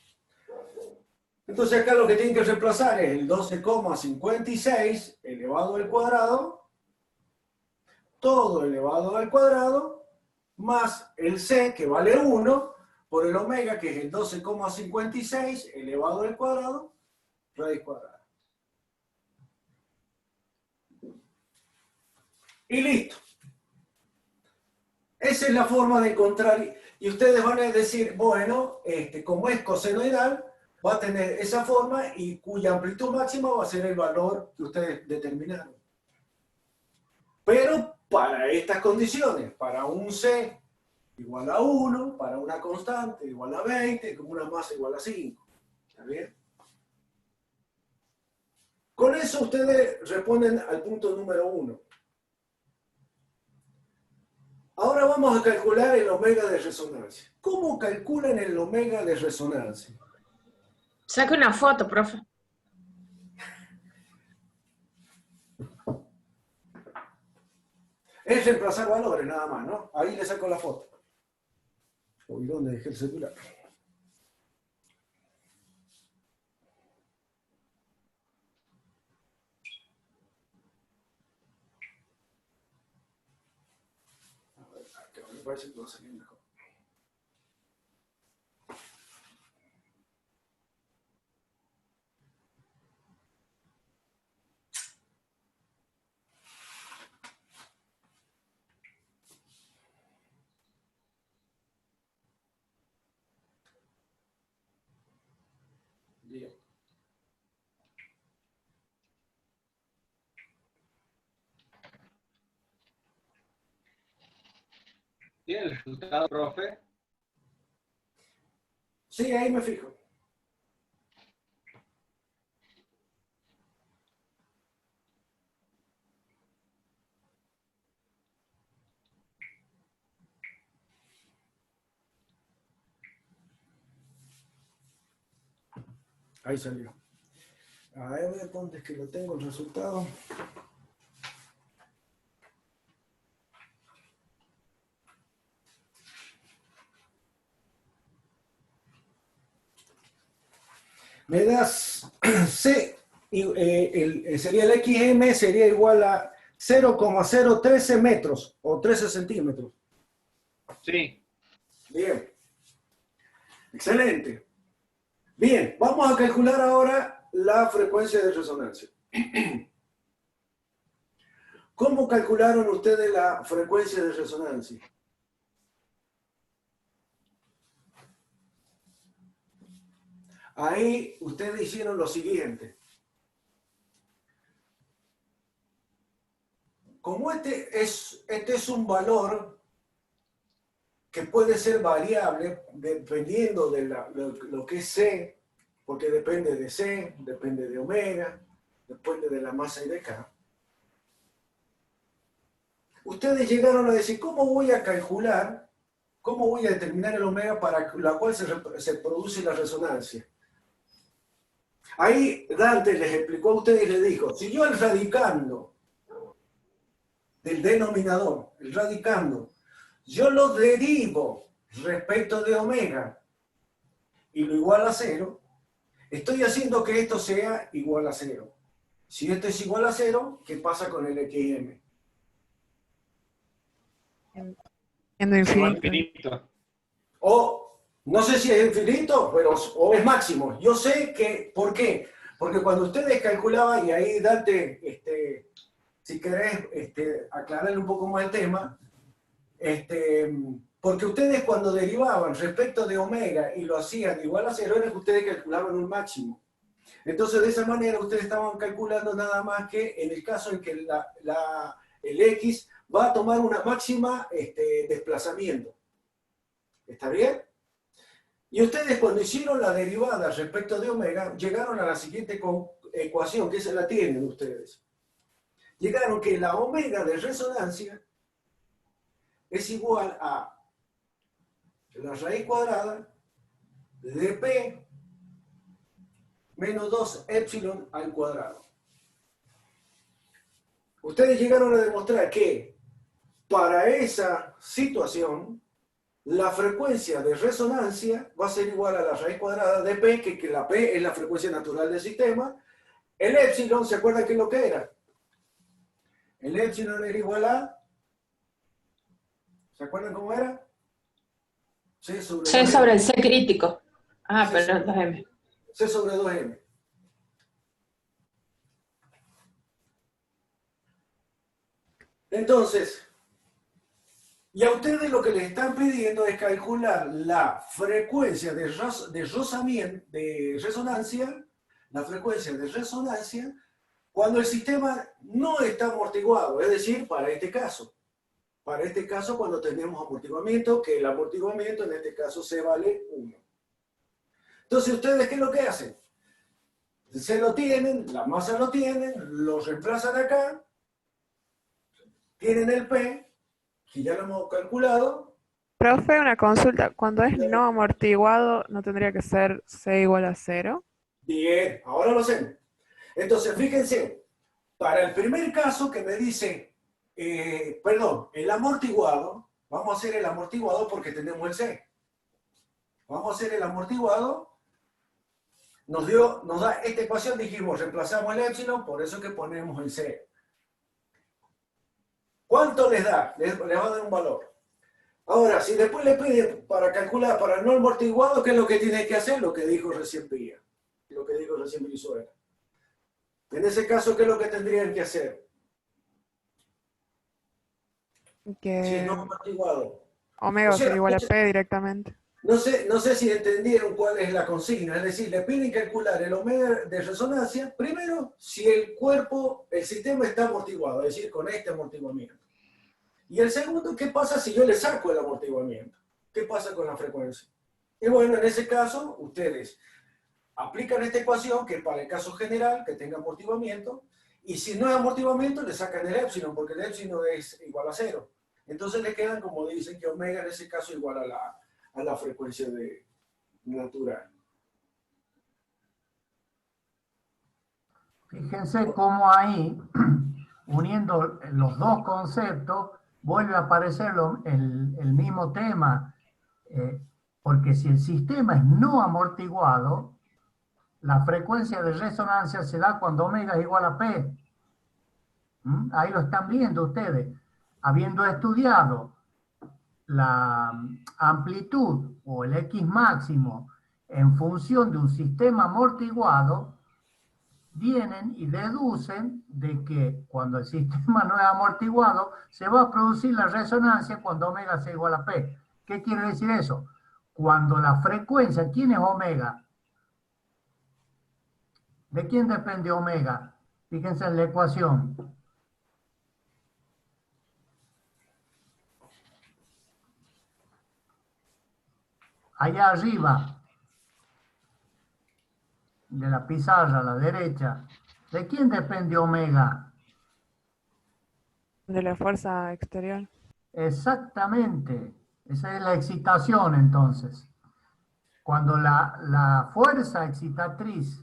Entonces acá lo que tienen que reemplazar es el 12,56 elevado al cuadrado, todo elevado al cuadrado, más el C, que vale 1, por el omega, que es el 12,56 elevado al cuadrado, raíz cuadrada. Y listo. Esa es la forma de encontrar, y ustedes van a decir, bueno, como es cosenoidal, va a tener esa forma y cuya amplitud máxima va a ser el valor que ustedes determinaron. Pero para estas condiciones, para un C igual a 1, para una constante igual a 20, como una masa igual a 5. ¿Está bien? Con eso ustedes responden al punto número 1. Ahora vamos a calcular el omega de resonancia. ¿Cómo calculan el omega de resonancia? Saque una foto, profe. Es reemplazar valores nada más, ¿no? Ahí le saco la foto. Uy, ¿dónde dejé el celular? A ver, acá me parece que va a salir mejor. Bien. ¿Tiene el resultado, profe? Sí, ahí me fijo. Ahí salió. A ver, ¿dónde es que lo tengo el resultado? Me das C, sería el XM, sería igual a 0,013 metros o 13 centímetros. Sí. Bien. Excelente. Bien, vamos a calcular ahora la frecuencia de resonancia. ¿Cómo calcularon ustedes la frecuencia de resonancia? Ahí ustedes hicieron lo siguiente. Como este es un valor que puede ser variable dependiendo de lo que es C, porque depende de C, depende de omega, depende de la masa y de K. Ustedes llegaron a decir, ¿cómo voy a calcular, cómo voy a determinar el omega para la cual se produce la resonancia? Ahí Dante les explicó a ustedes y les dijo, si yo el radicando del denominador, el radicando, yo lo derivo respecto de omega y lo igual a 0, estoy haciendo que esto sea igual a 0. Si esto es igual a 0, ¿qué pasa con el XM? Siendo infinito. Infinito. O, no sé si es infinito, pero o es máximo. Yo sé que, ¿por qué? Porque cuando ustedes calculaban, y ahí Dante, si querés aclararle un poco más el tema, porque ustedes cuando derivaban respecto de omega y lo hacían igual a 0, era que ustedes calculaban un máximo. Entonces, de esa manera, ustedes estaban calculando nada más que en el caso en que el X va a tomar una máxima desplazamiento. ¿Está bien? Y ustedes cuando hicieron la derivada respecto de omega, llegaron a la siguiente ecuación, que esa la tienen ustedes. Llegaron que la omega de resonancia es igual a la raíz cuadrada de P menos 2 epsilon al cuadrado. Ustedes llegaron a demostrar que para esa situación la frecuencia de resonancia va a ser igual a la raíz cuadrada de P, que la P es la frecuencia natural del sistema. El epsilon, ¿se acuerdan qué es lo que era? El epsilon era igual a... ¿Se acuerdan cómo era? C sobre el C crítico. Ah, perdón, 2M. C sobre 2M. Entonces, y a ustedes lo que les están pidiendo es calcular la frecuencia de resonancia, la frecuencia de resonancia, cuando el sistema no está amortiguado, es decir, para este caso cuando tenemos amortiguamiento, que el amortiguamiento en este caso C vale 1. Entonces, ¿ustedes qué es lo que hacen? Se lo tienen, la masa lo tienen, lo reemplazan acá, tienen el P, que ya lo hemos calculado. Profe, una consulta. Cuando es no amortiguado, ¿no tendría que ser C igual a 0? Bien, ahora lo hacemos. Entonces, fíjense, para el primer caso que me dice, el amortiguado, vamos a hacer el amortiguado porque tenemos el C. Vamos a hacer el amortiguado. Nos da esta ecuación, dijimos, reemplazamos el epsilon, por eso que ponemos el C. ¿Cuánto les da? Les va a dar un valor. Ahora, si después le piden para calcular para no amortiguado, ¿qué es lo que tiene que hacer? Lo que dijo recién Pía. Lo que dijo recién Brizuela. En ese caso, ¿qué es lo que tendrían que hacer? Que Si no amortiguado. omega O sea, sería igual a P directamente. No sé si entendieron cuál es la consigna. Es decir, le piden calcular el omega de resonancia, primero, si el sistema está amortiguado, es decir, con este amortiguamiento. Y el segundo, ¿qué pasa si yo le saco el amortiguamiento? ¿Qué pasa con la frecuencia? Y bueno, en ese caso, ustedes aplican esta ecuación, que es para el caso general, que tenga amortiguamiento, y si no hay amortiguamiento, le sacan el épsilon, porque el épsilon es igual a 0. Entonces le quedan, como dicen, que omega en ese caso igual a la frecuencia natural. Fíjense cómo ahí, uniendo los dos conceptos, vuelve a aparecer el mismo tema, porque si el sistema es no amortiguado, la frecuencia de resonancia se da cuando omega es igual a P. Ahí lo están viendo ustedes. Habiendo estudiado la amplitud o el X máximo en función de un sistema amortiguado, vienen y deducen de que cuando el sistema no es amortiguado, se va a producir la resonancia cuando omega sea igual a P. ¿Qué quiere decir eso? Cuando la frecuencia, ¿quién es omega? ¿De quién depende omega? Fíjense en la ecuación. Allá arriba de la pizarra a la derecha, ¿de quién depende omega? De la fuerza exterior. Exactamente. Esa es la excitación entonces. Cuando la fuerza excitatriz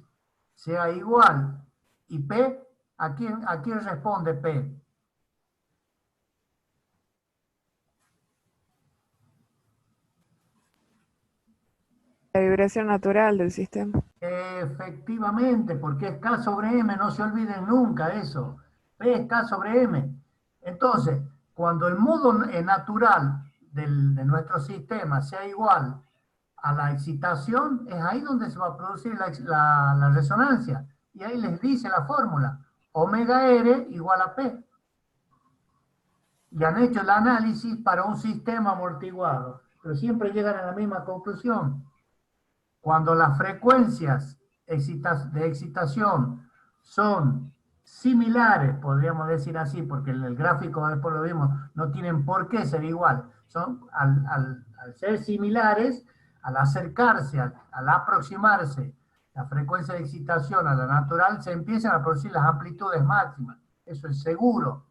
sea igual y P, ¿a quién responde P? La vibración natural del sistema. Efectivamente, porque es K sobre M, no se olviden nunca eso. P es K sobre M. Entonces, cuando el modo natural de nuestro sistema sea igual a la excitación, es ahí donde se va a producir la resonancia. Y ahí les dice la fórmula, omega R igual a P. Y han hecho el análisis para un sistema amortiguado, pero siempre llegan a la misma conclusión. Cuando las frecuencias de excitación son similares, podríamos decir así, porque en el gráfico después lo vimos, no tienen por qué ser igual. Son, al ser similares, al acercarse, al aproximarse la frecuencia de excitación a la natural, se empiezan a producir las amplitudes máximas. Eso es seguro,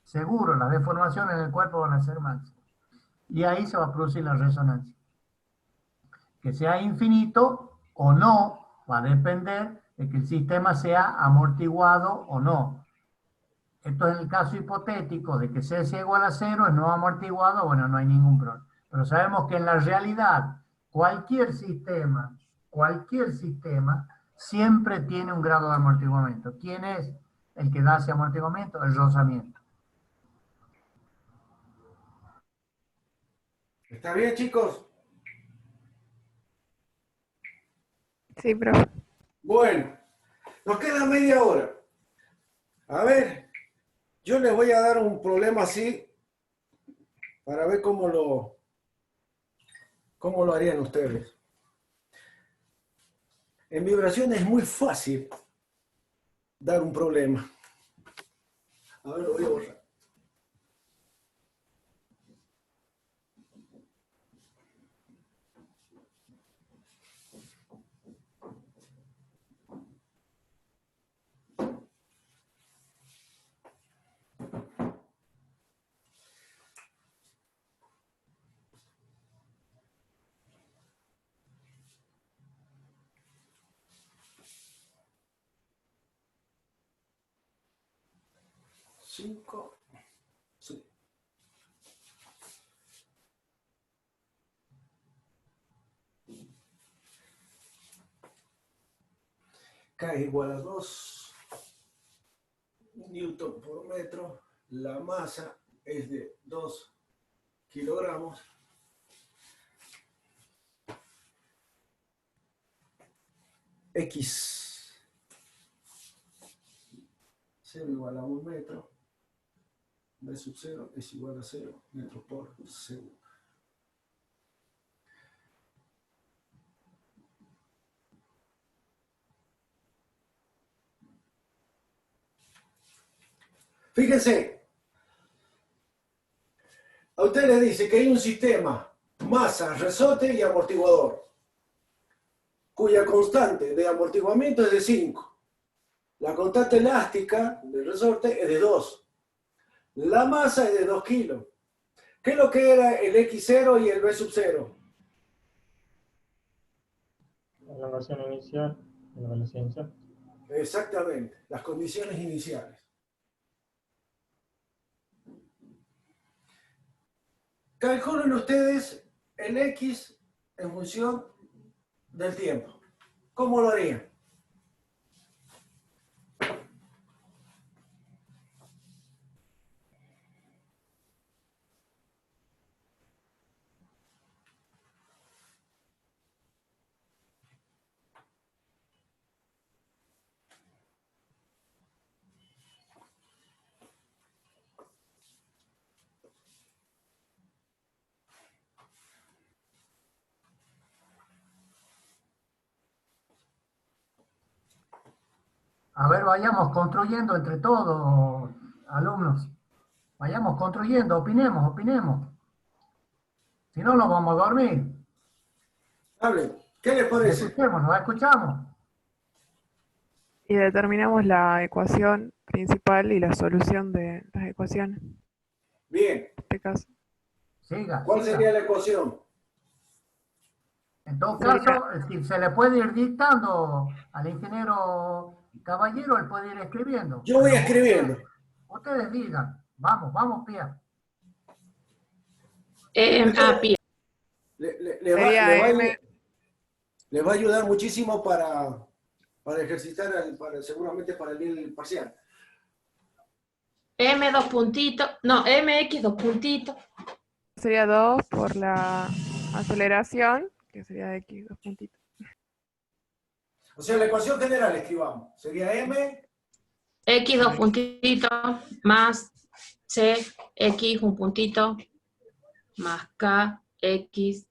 seguro, las deformaciones en el cuerpo van a ser máximas. Y ahí se va a producir la resonancia. Que sea infinito o no, va a depender de que el sistema sea amortiguado o no. Esto es el caso hipotético de que C sea igual a 0, es no amortiguado, bueno, no hay ningún problema. Pero sabemos que en la realidad, cualquier sistema siempre tiene un grado de amortiguamiento. ¿Quién es el que da ese amortiguamiento? El rozamiento. ¿Está bien, chicos? Sí, profe. Bueno, nos queda media hora. A ver, yo les voy a dar un problema así para ver cómo lo harían ustedes. En vibración es muy fácil dar un problema. A ver, lo voy a borrar. Sí. K es igual a 2 newton por metro. La masa es de 2 kilogramos. X 0 igual a 1 metro. B sub 0 es igual a 0 metros por segundo. Fíjense, a ustedes les dice que hay un sistema, masa, resorte y amortiguador. cuya constante de amortiguamiento es de 5. La constante elástica del resorte es de 2. La masa es de 2 kilos. ¿Qué es lo que era el X0 y el B sub 0? La elongación inicial y la velocidad inicial. Exactamente, las condiciones iniciales. Calculen ustedes el X en función del tiempo. ¿Cómo lo harían? A ver, vayamos construyendo entre todos, alumnos. Vayamos construyendo, opinemos. Si no, nos vamos a dormir. Hablen, ¿qué les parece? Escuchamos. Y determinamos la ecuación principal y la solución de las ecuaciones. Bien. En este caso. ¿Cuál sería la ecuación? En todo caso, si se le puede ir dictando al ingeniero Caballero, él puede ir escribiendo. Yo voy escribiendo. Ustedes digan. Vamos, Pía. Pía. Le va a ayudar muchísimo para ejercitar, seguramente para el día parcial. M dos puntitos, no, MX dos puntitos. Sería 2 por la aceleración, que sería X dos puntitos. O sea, la ecuación general escribamos. Sería M. X dos puntitos más C, X un puntito más K, X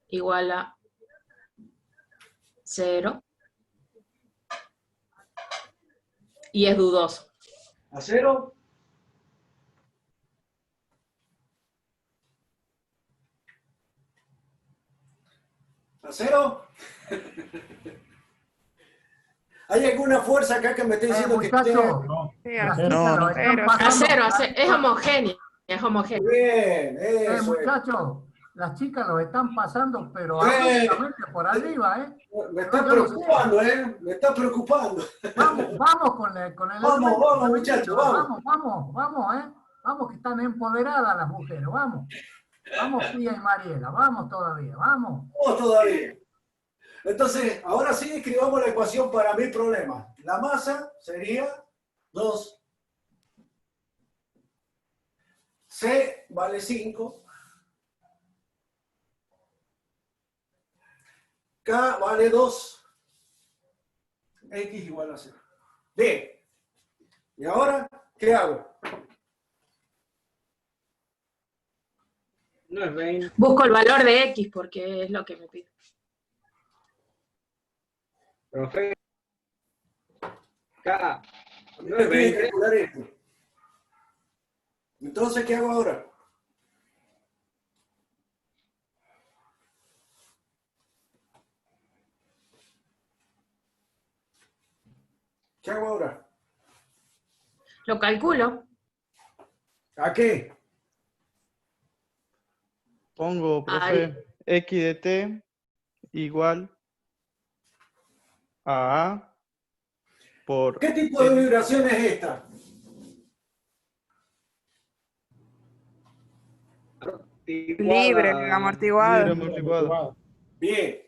igual a 0. Y es dudoso. ¿A 0? ¿A 0? ¿Hay alguna fuerza acá que me esté diciendo que esté? No. Sí, A cero. A cero, es homogéneo. Es homogéneo. Bien, eso. Muchachos, las chicas lo están pasando, pero absolutamente por arriba, ¿eh? Me está preocupando, Me está preocupando. Vamos con el Vamos, muchachos, vamos. Vamos, ¿eh? Vamos, que están empoderadas las mujeres, vamos. Vamos, Pía y Mariela, vamos todavía, vamos. Vamos todavía. Entonces, ahora sí escribamos la ecuación para mi problema. La masa sería 2. C vale 5. K vale 2. X igual a 0. Bien. ¿Y ahora qué hago? No es 20. Busco el valor de X porque es lo que me pide. Profe. K. No es 20. Calcular esto. Entonces, ¿qué hago ahora? ¿Qué hago ahora? Lo calculo. ¿A qué? Pongo, profe, Ahí. X de T igual a A por... ¿Qué tipo de vibración es esta? Libre, amortiguado. Libre amortiguado. Bien.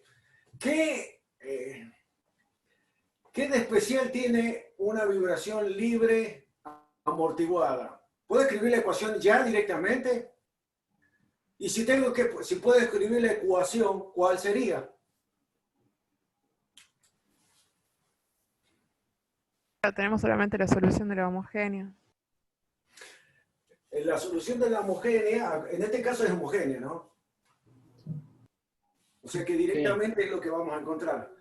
¿Qué de especial tiene una vibración libre amortiguada? ¿Puedo escribir la ecuación ya directamente? Y si puedo escribir la ecuación, ¿cuál sería? Tenemos solamente la solución de la homogénea. La solución de la homogénea, en este caso es homogénea, ¿no? O sea que directamente es lo que vamos a encontrar.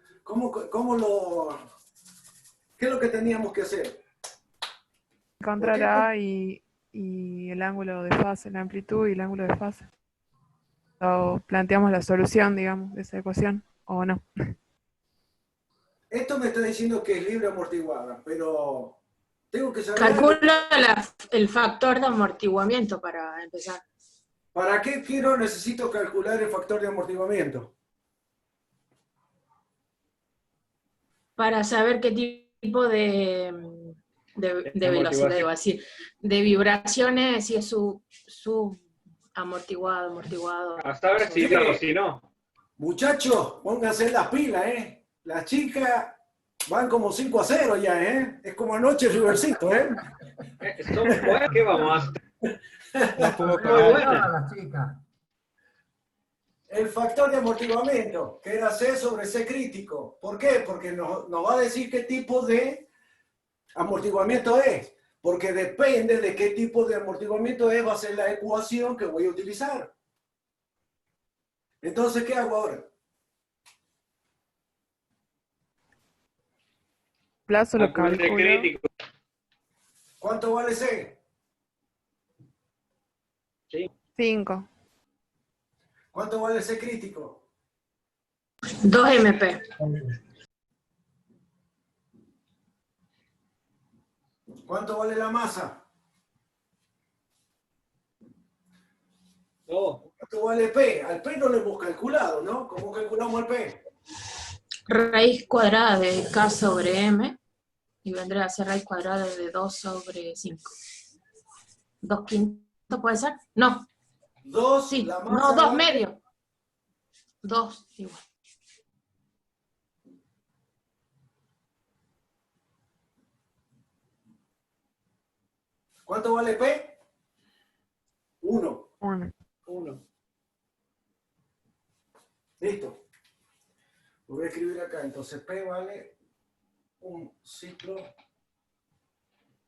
¿Qué es lo que teníamos que hacer? Encontrar A y el ángulo de fase, la amplitud y el ángulo de fase. O planteamos la solución, digamos, de esa ecuación, o no. Esto me está diciendo que es libre amortiguada, pero tengo que saber... Calcula el factor de amortiguamiento para empezar. ¿Para qué necesito calcular el factor de amortiguamiento? Para saber qué tipo de velocidad, digo así, de vibraciones, si es su amortiguado. Hasta ver si no, si no. Muchachos, pónganse las pilas, ¿eh? Las chicas van como 5-0 ya, ¿eh? Es como anoche Rivercito, ¿eh? Somos buenos, ¿qué vamos a hacer? No puedo Muy creer. buena la chica. El factor de amortiguamiento, que era C sobre C crítico. ¿Por qué? Porque nos va a decir qué tipo de amortiguamiento es. Porque depende de qué tipo de amortiguamiento es, va a ser la ecuación que voy a utilizar. Entonces, ¿qué hago ahora? Plazo lo Calculo de calculo. crítico. ¿Cuánto vale C? 5. ¿Cuánto vale C crítico? 2 MP. ¿Cuánto vale la masa? No. ¿Cuánto vale P? Al P no lo hemos calculado, ¿no? ¿Cómo calculamos el P? Raíz cuadrada de K sobre M, y vendría a ser raíz cuadrada de 2 sobre 5. 2 quintos, ¿puede ser? No, 2, sí, la no, masa 2 vale- medios. 2, igual. ¿Cuánto vale P? 1. 1. 1. Listo. Lo voy a escribir acá. Entonces P vale un ciclo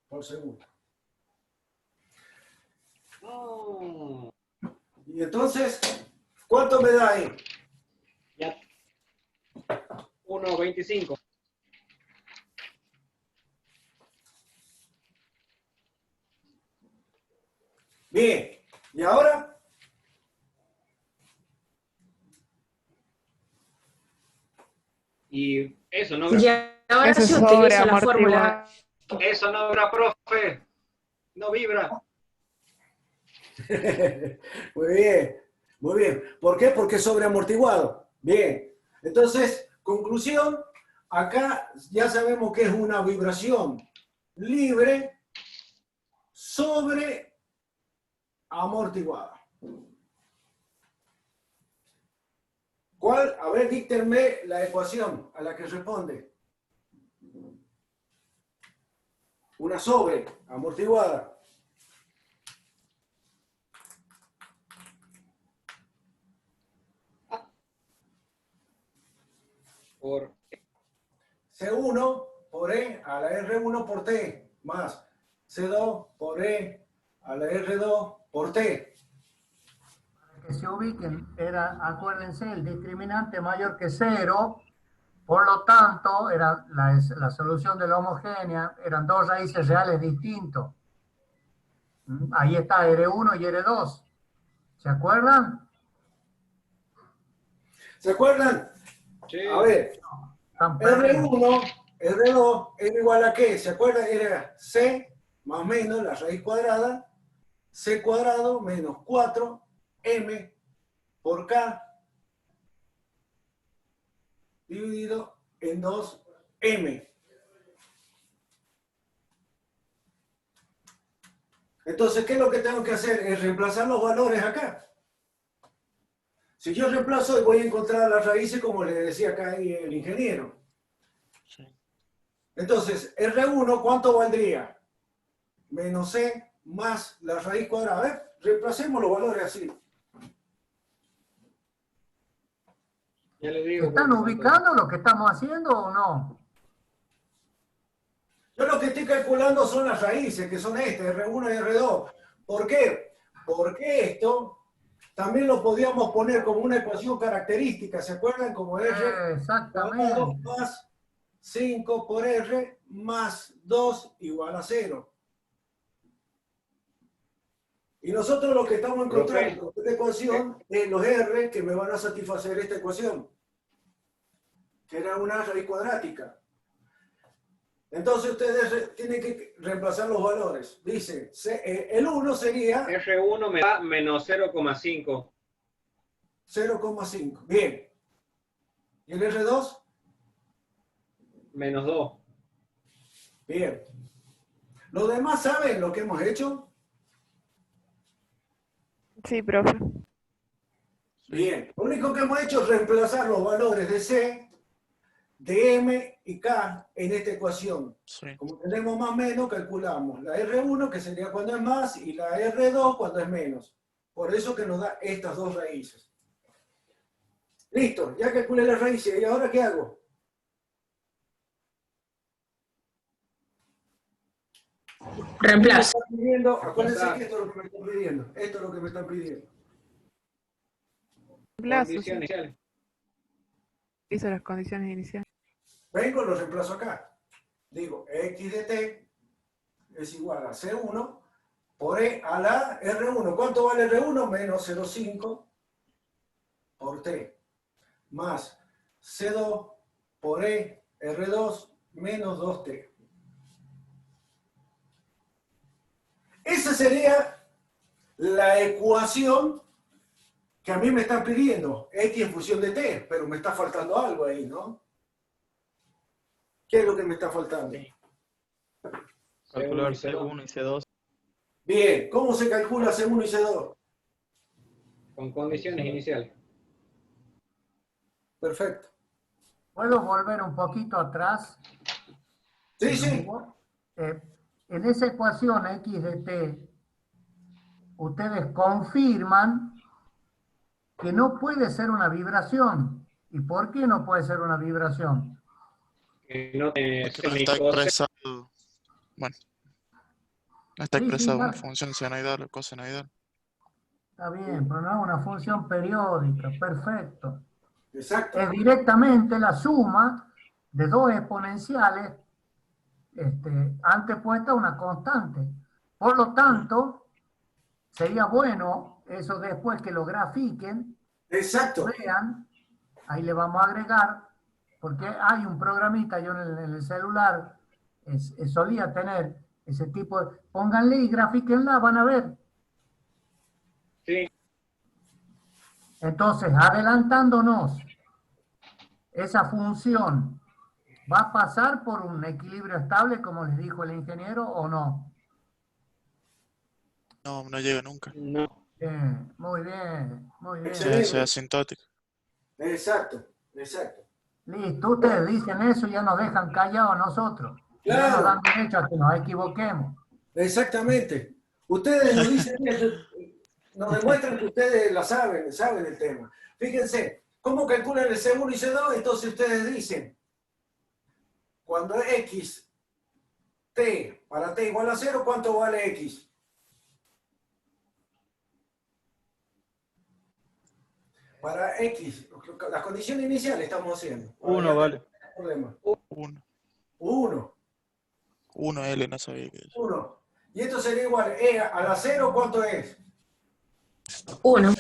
por segundo. Oh, Y entonces, ¿cuánto me da ahí? ya. 1.25. Bien. ¿Y ahora? Y eso no, Y ahora Eso se es utiliza la fórmula. eso no vibra, profe. No vibra. Muy bien, muy bien. ¿Por qué? Porque es sobreamortiguado. Bien. Entonces, conclusión, acá ya sabemos que es una vibración libre sobre amortiguada. ¿Cuál? A ver, díctenme la ecuación a la que responde. Una sobre amortiguada. Por C1 por E a la R1 por T más C2 por E a la R2 por T. Para que se ubiquen, acuérdense, el discriminante mayor que 0, por lo tanto, era la solución de la homogénea, eran dos raíces reales distintos. Ahí está R1 y R2. ¿Se acuerdan? ¿Se acuerdan? sí. A ver, Están perdidos. R1, R2 era igual a ¿qué? ¿Se acuerdan? Era C más menos la raíz cuadrada, C cuadrado menos 4M por K dividido en 2M. Entonces, ¿qué es lo que tengo que hacer? Es reemplazar los valores acá. Si yo reemplazo, voy a encontrar las raíces como le decía acá el ingeniero. Sí. Entonces, R1, ¿cuánto valdría? Menos C más la raíz cuadrada. A ver, reemplacemos los valores así. Ya le digo. ¿Están ubicando lo que estamos haciendo o no? Yo lo que estoy calculando son las raíces, que son estas, R1 y R2. ¿Por qué? Porque esto también lo podíamos poner como una ecuación característica, ¿se acuerdan? Como R cuadrado Exactamente. más 5 por R más 2 igual a 0. Y nosotros lo que estamos encontrando en esta ecuación es los R que me van a satisfacer esta ecuación. que era una raíz cuadrática. Entonces ustedes tienen que reemplazar los valores. Dice, el 1 sería R1 me da menos 0,5. 0,5. Bien. ¿Y el R2? Menos 2. Bien. ¿Los demás saben lo que hemos hecho? Sí, profe. Bien. Lo único que hemos hecho es reemplazar los valores de C, de M y K en esta ecuación. Sí. Como tenemos más menos, calculamos la R1, que sería cuando es más, y la R2 cuando es menos. Por eso que nos da estas dos raíces. Listo, ya calculé las raíces. ¿Y ahora qué hago? Reemplazo. Acuérdense que esto es lo que me están pidiendo. Esto es lo que me están pidiendo. Reemplazo, sí. Condiciones iniciales. Hizo las condiciones iniciales. Vengo, lo reemplazo acá. Digo, x de t es igual a C1 por E a la R1. ¿Cuánto vale R1? Menos 0,5 por t. Más C2 por E R2 menos 2t. Esa sería la ecuación que a mí me están pidiendo, x en función de t, pero me está faltando algo ahí, ¿no? ¿Qué es lo que me está faltando? Calcular C1 y C2. Bien, ¿cómo se calcula C1 y C2? Con condiciones iniciales. Perfecto. ¿Puedo volver un poquito atrás? Sí, sí. En esa ecuación x de t, ustedes confirman que no puede ser una vibración. ¿Y por qué no puede ser una vibración? Que no te Porque no está expresado. Bueno, no está Sí, expresada una sí, función senoidal o cosenoidal. está bien, pero no es una función periódica. Perfecto. Exacto. Es directamente la suma de dos exponenciales antepuesta a una constante. Por lo tanto, sería bueno eso después que lo grafiquen, Exacto. vean, ahí le vamos a agregar, porque hay un programita, yo en el celular solía tener ese tipo de, pónganle y grafíquenla, van a ver. Sí. Entonces, adelantándonos, esa función va a pasar por un equilibrio estable, como les dijo el ingeniero, ¿o no? No, no llega nunca. No. Bien, muy bien, muy bien. Excelente. Es asintótico. Exacto, exacto. Listo, ustedes dicen eso y ya nos dejan callados a nosotros. Ya nos dan derecho a que nos equivoquemos. Exactamente. Ustedes nos dicen eso, nos demuestran que ustedes la saben el tema. Fíjense, ¿cómo calculan el C1 y C2? Entonces ustedes dicen, cuando es x, t, para t igual a 0, ¿cuánto vale x? Para x, las condiciones iniciales estamos haciendo. 1 vale. 1. 1. L no sabía que es. 1. Y esto sería igual, e a la 0, ¿cuánto es? 1.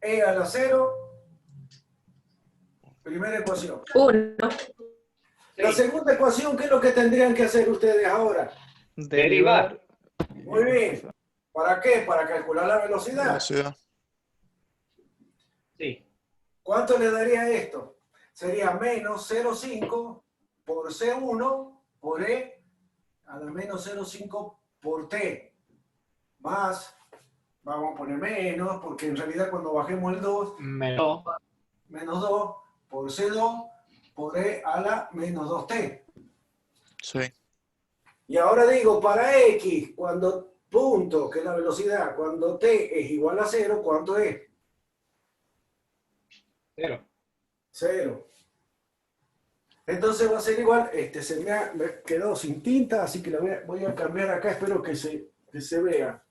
E a la 0, primera ecuación. 1. La segunda ecuación, ¿qué es lo que tendrían que hacer ustedes ahora? Derivar. Muy bien. ¿Para qué? Para calcular la velocidad. Velocidad. Sí. ¿Cuánto le daría esto? Sería menos 0,5 por C1 por E a la menos 0,5 por T. Más, vamos a poner menos, porque en realidad cuando bajemos el 2, Menos. menos 2 por C2 por E a la menos 2T. Sí. Y ahora digo, para X, cuando punto, que es la velocidad, cuando T es igual a 0, ¿cuánto es? 0. 0. Entonces va a ser igual, me quedó sin tinta, así que la voy a cambiar acá, espero que se vea.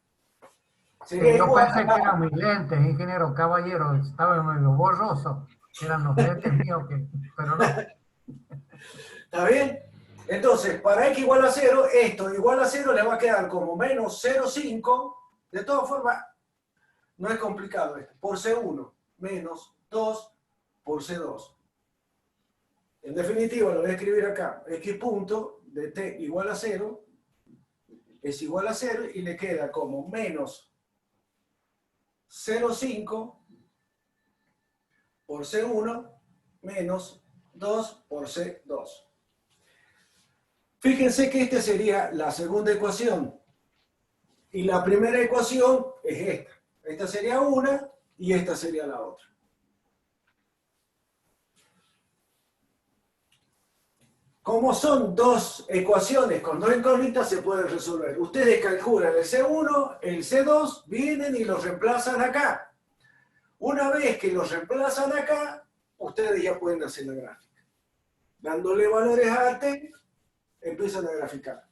Sería Yo igual pensé que eran mis lentes, ingeniero Caballero, estaba medio borroso, eran los lentes míos, pero no. ¿Está bien? Entonces, para x igual a 0, esto igual a 0 le va a quedar como menos 0,5. De todas formas, no es complicado esto. Por C1, menos 2 por C2. En definitiva, lo voy a escribir acá. X punto de t igual a 0 es igual a 0 y le queda como menos 0,5 por C1 menos 2 por C2. Fíjense que esta sería la segunda ecuación. Y la primera ecuación es esta. Esta sería una y esta sería la otra. Como son dos ecuaciones con dos incógnitas, se pueden resolver. Ustedes calculan el C1, el C2, vienen y los reemplazan acá. Una vez que los reemplazan acá, ustedes ya pueden hacer la gráfica. Dándole valores a t, empiezan a graficar.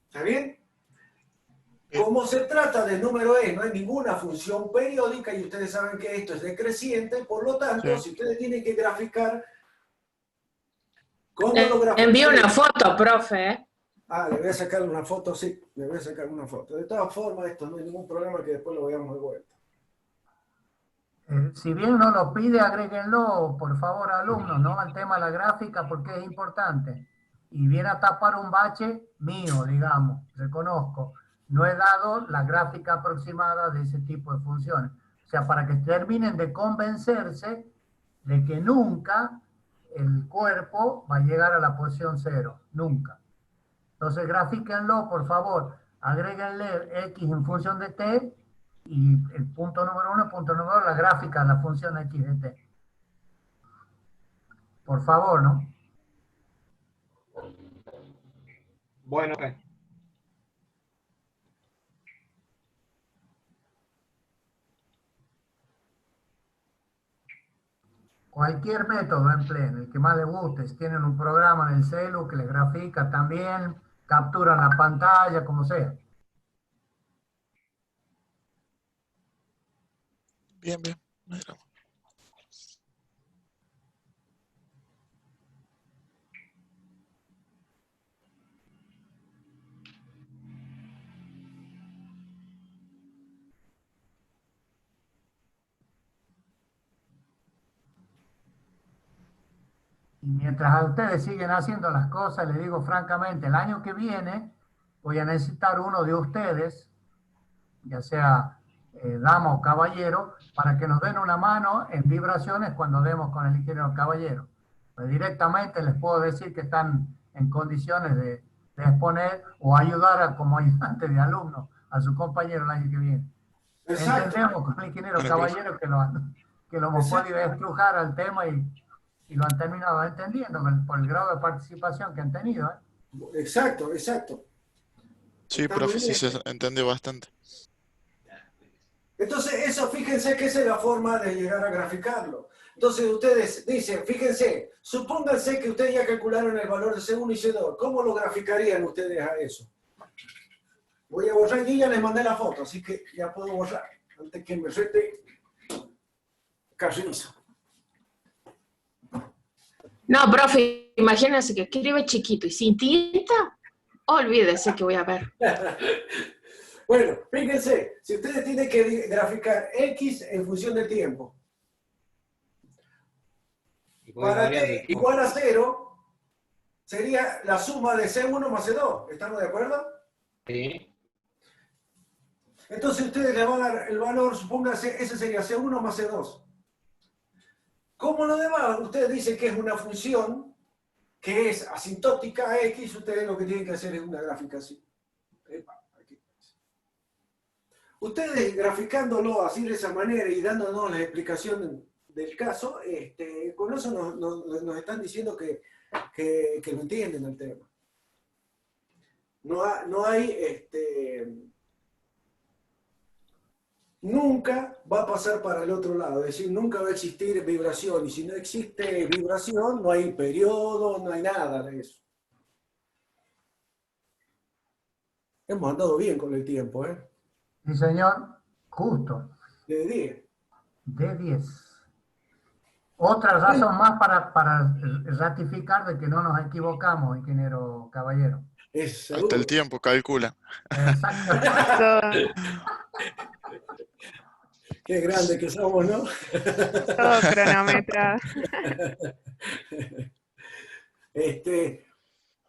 ¿Está bien? Como se trata del número e, no hay ninguna función periódica y ustedes saben que esto es decreciente, por lo tanto, si ustedes tienen que graficar... Envío una foto, profe. Ah, le voy a sacar una foto, sí, le voy a sacar una foto. De todas formas, esto no hay ningún problema que después lo veamos de vuelta. Si bien no lo pide, agréguenlo, por favor, alumnos, ¿no? Al tema de la gráfica, porque es importante. Y viene a tapar un bache mío, digamos, reconozco. No he dado la gráfica aproximada de ese tipo de funciones. O sea, para que terminen de convencerse de que nunca el cuerpo va a llegar a la posición 0, nunca. Entonces, grafíquenlo, por favor. Agréguenle x en función de t y el punto número 1, el punto número 2, la gráfica de la función x de t. Por favor, ¿no? Bueno, Cualquier método empleen, el que más les guste. Si tienen un programa en el celu que les grafica también, capturan la pantalla, como sea. Bien, bien. Mira. Y mientras a ustedes siguen haciendo las cosas, les digo francamente, el año que viene voy a necesitar uno de ustedes, ya sea dama o caballero, para que nos den una mano en vibraciones cuando demos con el ingeniero caballero. Pues directamente les puedo decir que están en condiciones de exponer o ayudar como ayudante de alumno a su compañero el año que viene. Exacto. Entendemos con el ingeniero caballero que lo hemos podido estrujar al tema y lo han terminado entendiendo por el grado de participación que han tenido. Exacto, exacto. Sí, Está profe, muy sí bien. se entiende bastante. Entonces, eso, fíjense que esa es la forma de llegar a graficarlo. Entonces, ustedes dicen, fíjense, supónganse que ustedes ya calcularon el valor de C1 y C2. ¿Cómo lo graficarían ustedes a eso? Voy a borrar y ya les mandé la foto, así que ya puedo borrar antes que me rete Carrizo. No, profe, imagínense que escribe chiquito y sin tinta, olvídese que voy a ver. Bueno, fíjense, si ustedes tienen que graficar X en función del tiempo, para t igual a 0, sería la suma de C1 más C2. ¿Estamos de acuerdo? sí. Entonces ustedes le van a dar el valor, supónganse, ese sería C1 más C2. Como lo demás, ustedes dicen que es una función que es asintótica a X, ustedes lo que tienen que hacer es una gráfica así. Aquí. Ustedes graficándolo así de esa manera y dándonos la explicación del caso, con eso nos están diciendo que lo entienden el tema. No hay nunca va a pasar para el otro lado, es decir, nunca va a existir vibración, y si no existe vibración, no hay periodo, no hay nada de eso. Hemos andado bien con el tiempo, ¿eh? Sí, señor, justo, De 10. de 10. Otra razón más para ratificar de que no nos equivocamos, ingeniero caballero. Es Hasta seguro. el tiempo, calcula. Exactamente. Qué grande que somos, ¿no? Todo cronometrado.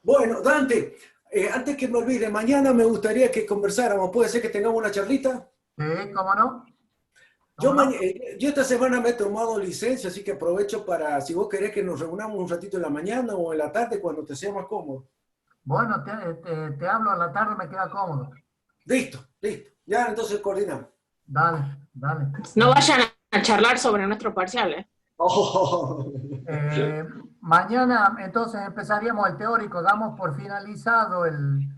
Bueno, Dante, antes que me olvide, mañana me gustaría que conversáramos. ¿Puede ser que tengamos una charlita? Sí, ¿cómo no? Yo, ¿Cómo no? yo esta semana me he tomado licencia, así que aprovecho para, si vos querés que nos reunamos un ratito en la mañana o en la tarde, cuando te sea más cómodo. Bueno, te hablo a la tarde, me queda cómodo. Listo, listo. Ya, entonces coordinamos. Dale, dale. No vayan a charlar sobre nuestro parcial, ¿eh? Oh. Mañana entonces empezaríamos el teórico, damos por finalizado el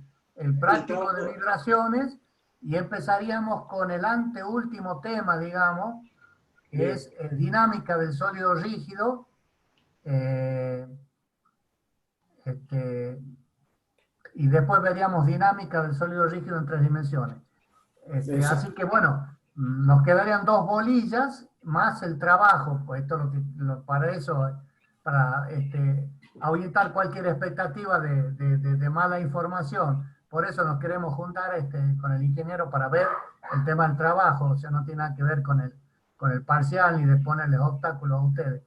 práctico de vibraciones y empezaríamos con el anteúltimo tema, digamos, que Bien. es dinámica del sólido rígido. Y después veríamos dinámica del sólido rígido en 3 dimensiones. Exacto. Así que bueno, nos quedarían 2 bolillas más el trabajo, pues esto para eso, para ahuyentar cualquier expectativa de mala información. Por eso nos queremos juntar con el ingeniero para ver el tema del trabajo, o sea, no tiene nada que ver con el parcial ni de ponerles obstáculos a ustedes.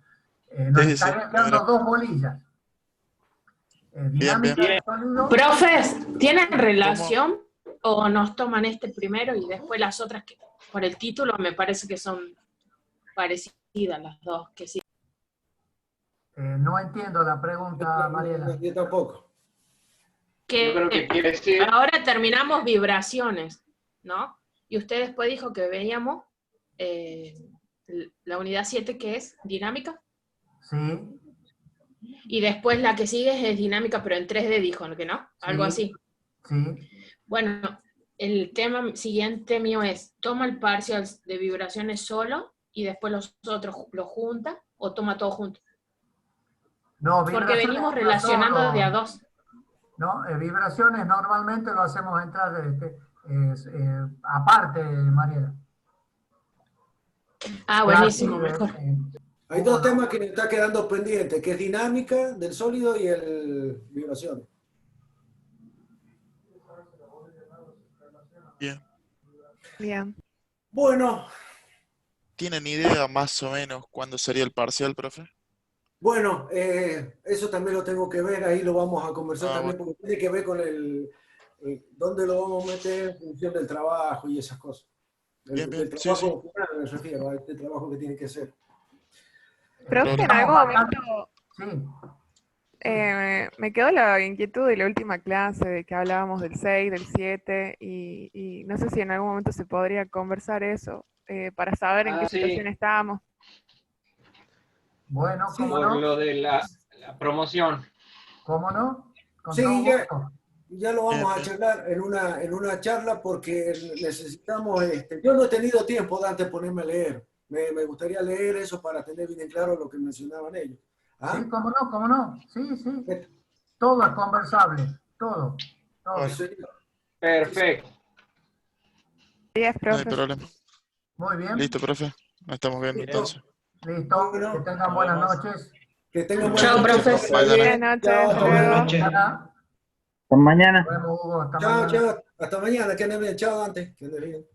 Nos Sí, estarían sí, quedando claro. 2 bolillas. Dinámica bien. del sonido. Profes, ¿tienen relación o nos toman este primero y después las otras que por el título me parece que son parecidas las dos, que sí? No entiendo la pregunta, Mariela. Yo tampoco. Yo creo que quiere decir, Ahora terminamos vibraciones, ¿no? Y usted después dijo que veíamos la unidad 7, que es dinámica, Sí, y después la que sigue es dinámica, pero en 3D dijo, ¿no? ¿Que no? Algo así. sí. Bueno, el tema siguiente mío es, ¿toma el parcial de vibraciones solo y después los otros los junta o toma todo junto? No, Porque vibraciones venimos entra relacionando solo. de a dos. No, vibraciones normalmente lo hacemos entrar aparte, Mariela. Ah, buenísimo, Así, mejor. Hay dos temas que me está quedando pendientes, que es dinámica del sólido y el vibración. Bien. Bien. Bueno, ¿Tienen idea más o menos cuándo sería el parcial, profe? bueno, eso también lo tengo que ver, ahí lo vamos a conversar también, Bueno. porque tiene que ver con dónde lo vamos a meter en función del trabajo y esas cosas. Bien, bien. Del Sí, trabajo final me refiero, a este trabajo que tiene que ser. Profe, en algún momento Sí, me quedó la inquietud de la última clase, de que hablábamos del 6, del 7, y no sé si en algún momento se podría conversar eso, para saber en qué situación sí, estábamos. bueno, Sí. ¿cómo por no? lo de la promoción. ¿Cómo no? Con Sí, todo ya, gusto. ya lo vamos a Bien, charlar en una charla porque necesitamos, yo no he tenido tiempo de antes ponerme a leer. Me gustaría leer eso para tener bien claro lo que mencionaban ellos. ¿Ah? Sí, ¿cómo no? ¿Cómo no? Sí, sí. ¿Qué? Todo es conversable. Todo. Todo. Bueno. Sí, Perfecto. Días, no hay profe. problema. Muy bien. Listo, profe. Nos estamos viendo Listo. entonces. Listo. Bueno, Que tengan nos buenas vemos. noches. que tengan buenas Chao, noches. profes. que vaya bien. Buenas noches, Chao, hasta hasta luego. luego. Hasta Hasta mañana. Nos vemos, Hugo. Hasta Chao, mañana. chao. Hasta mañana. Que anden bien. Chao, Dante. Que anden bien.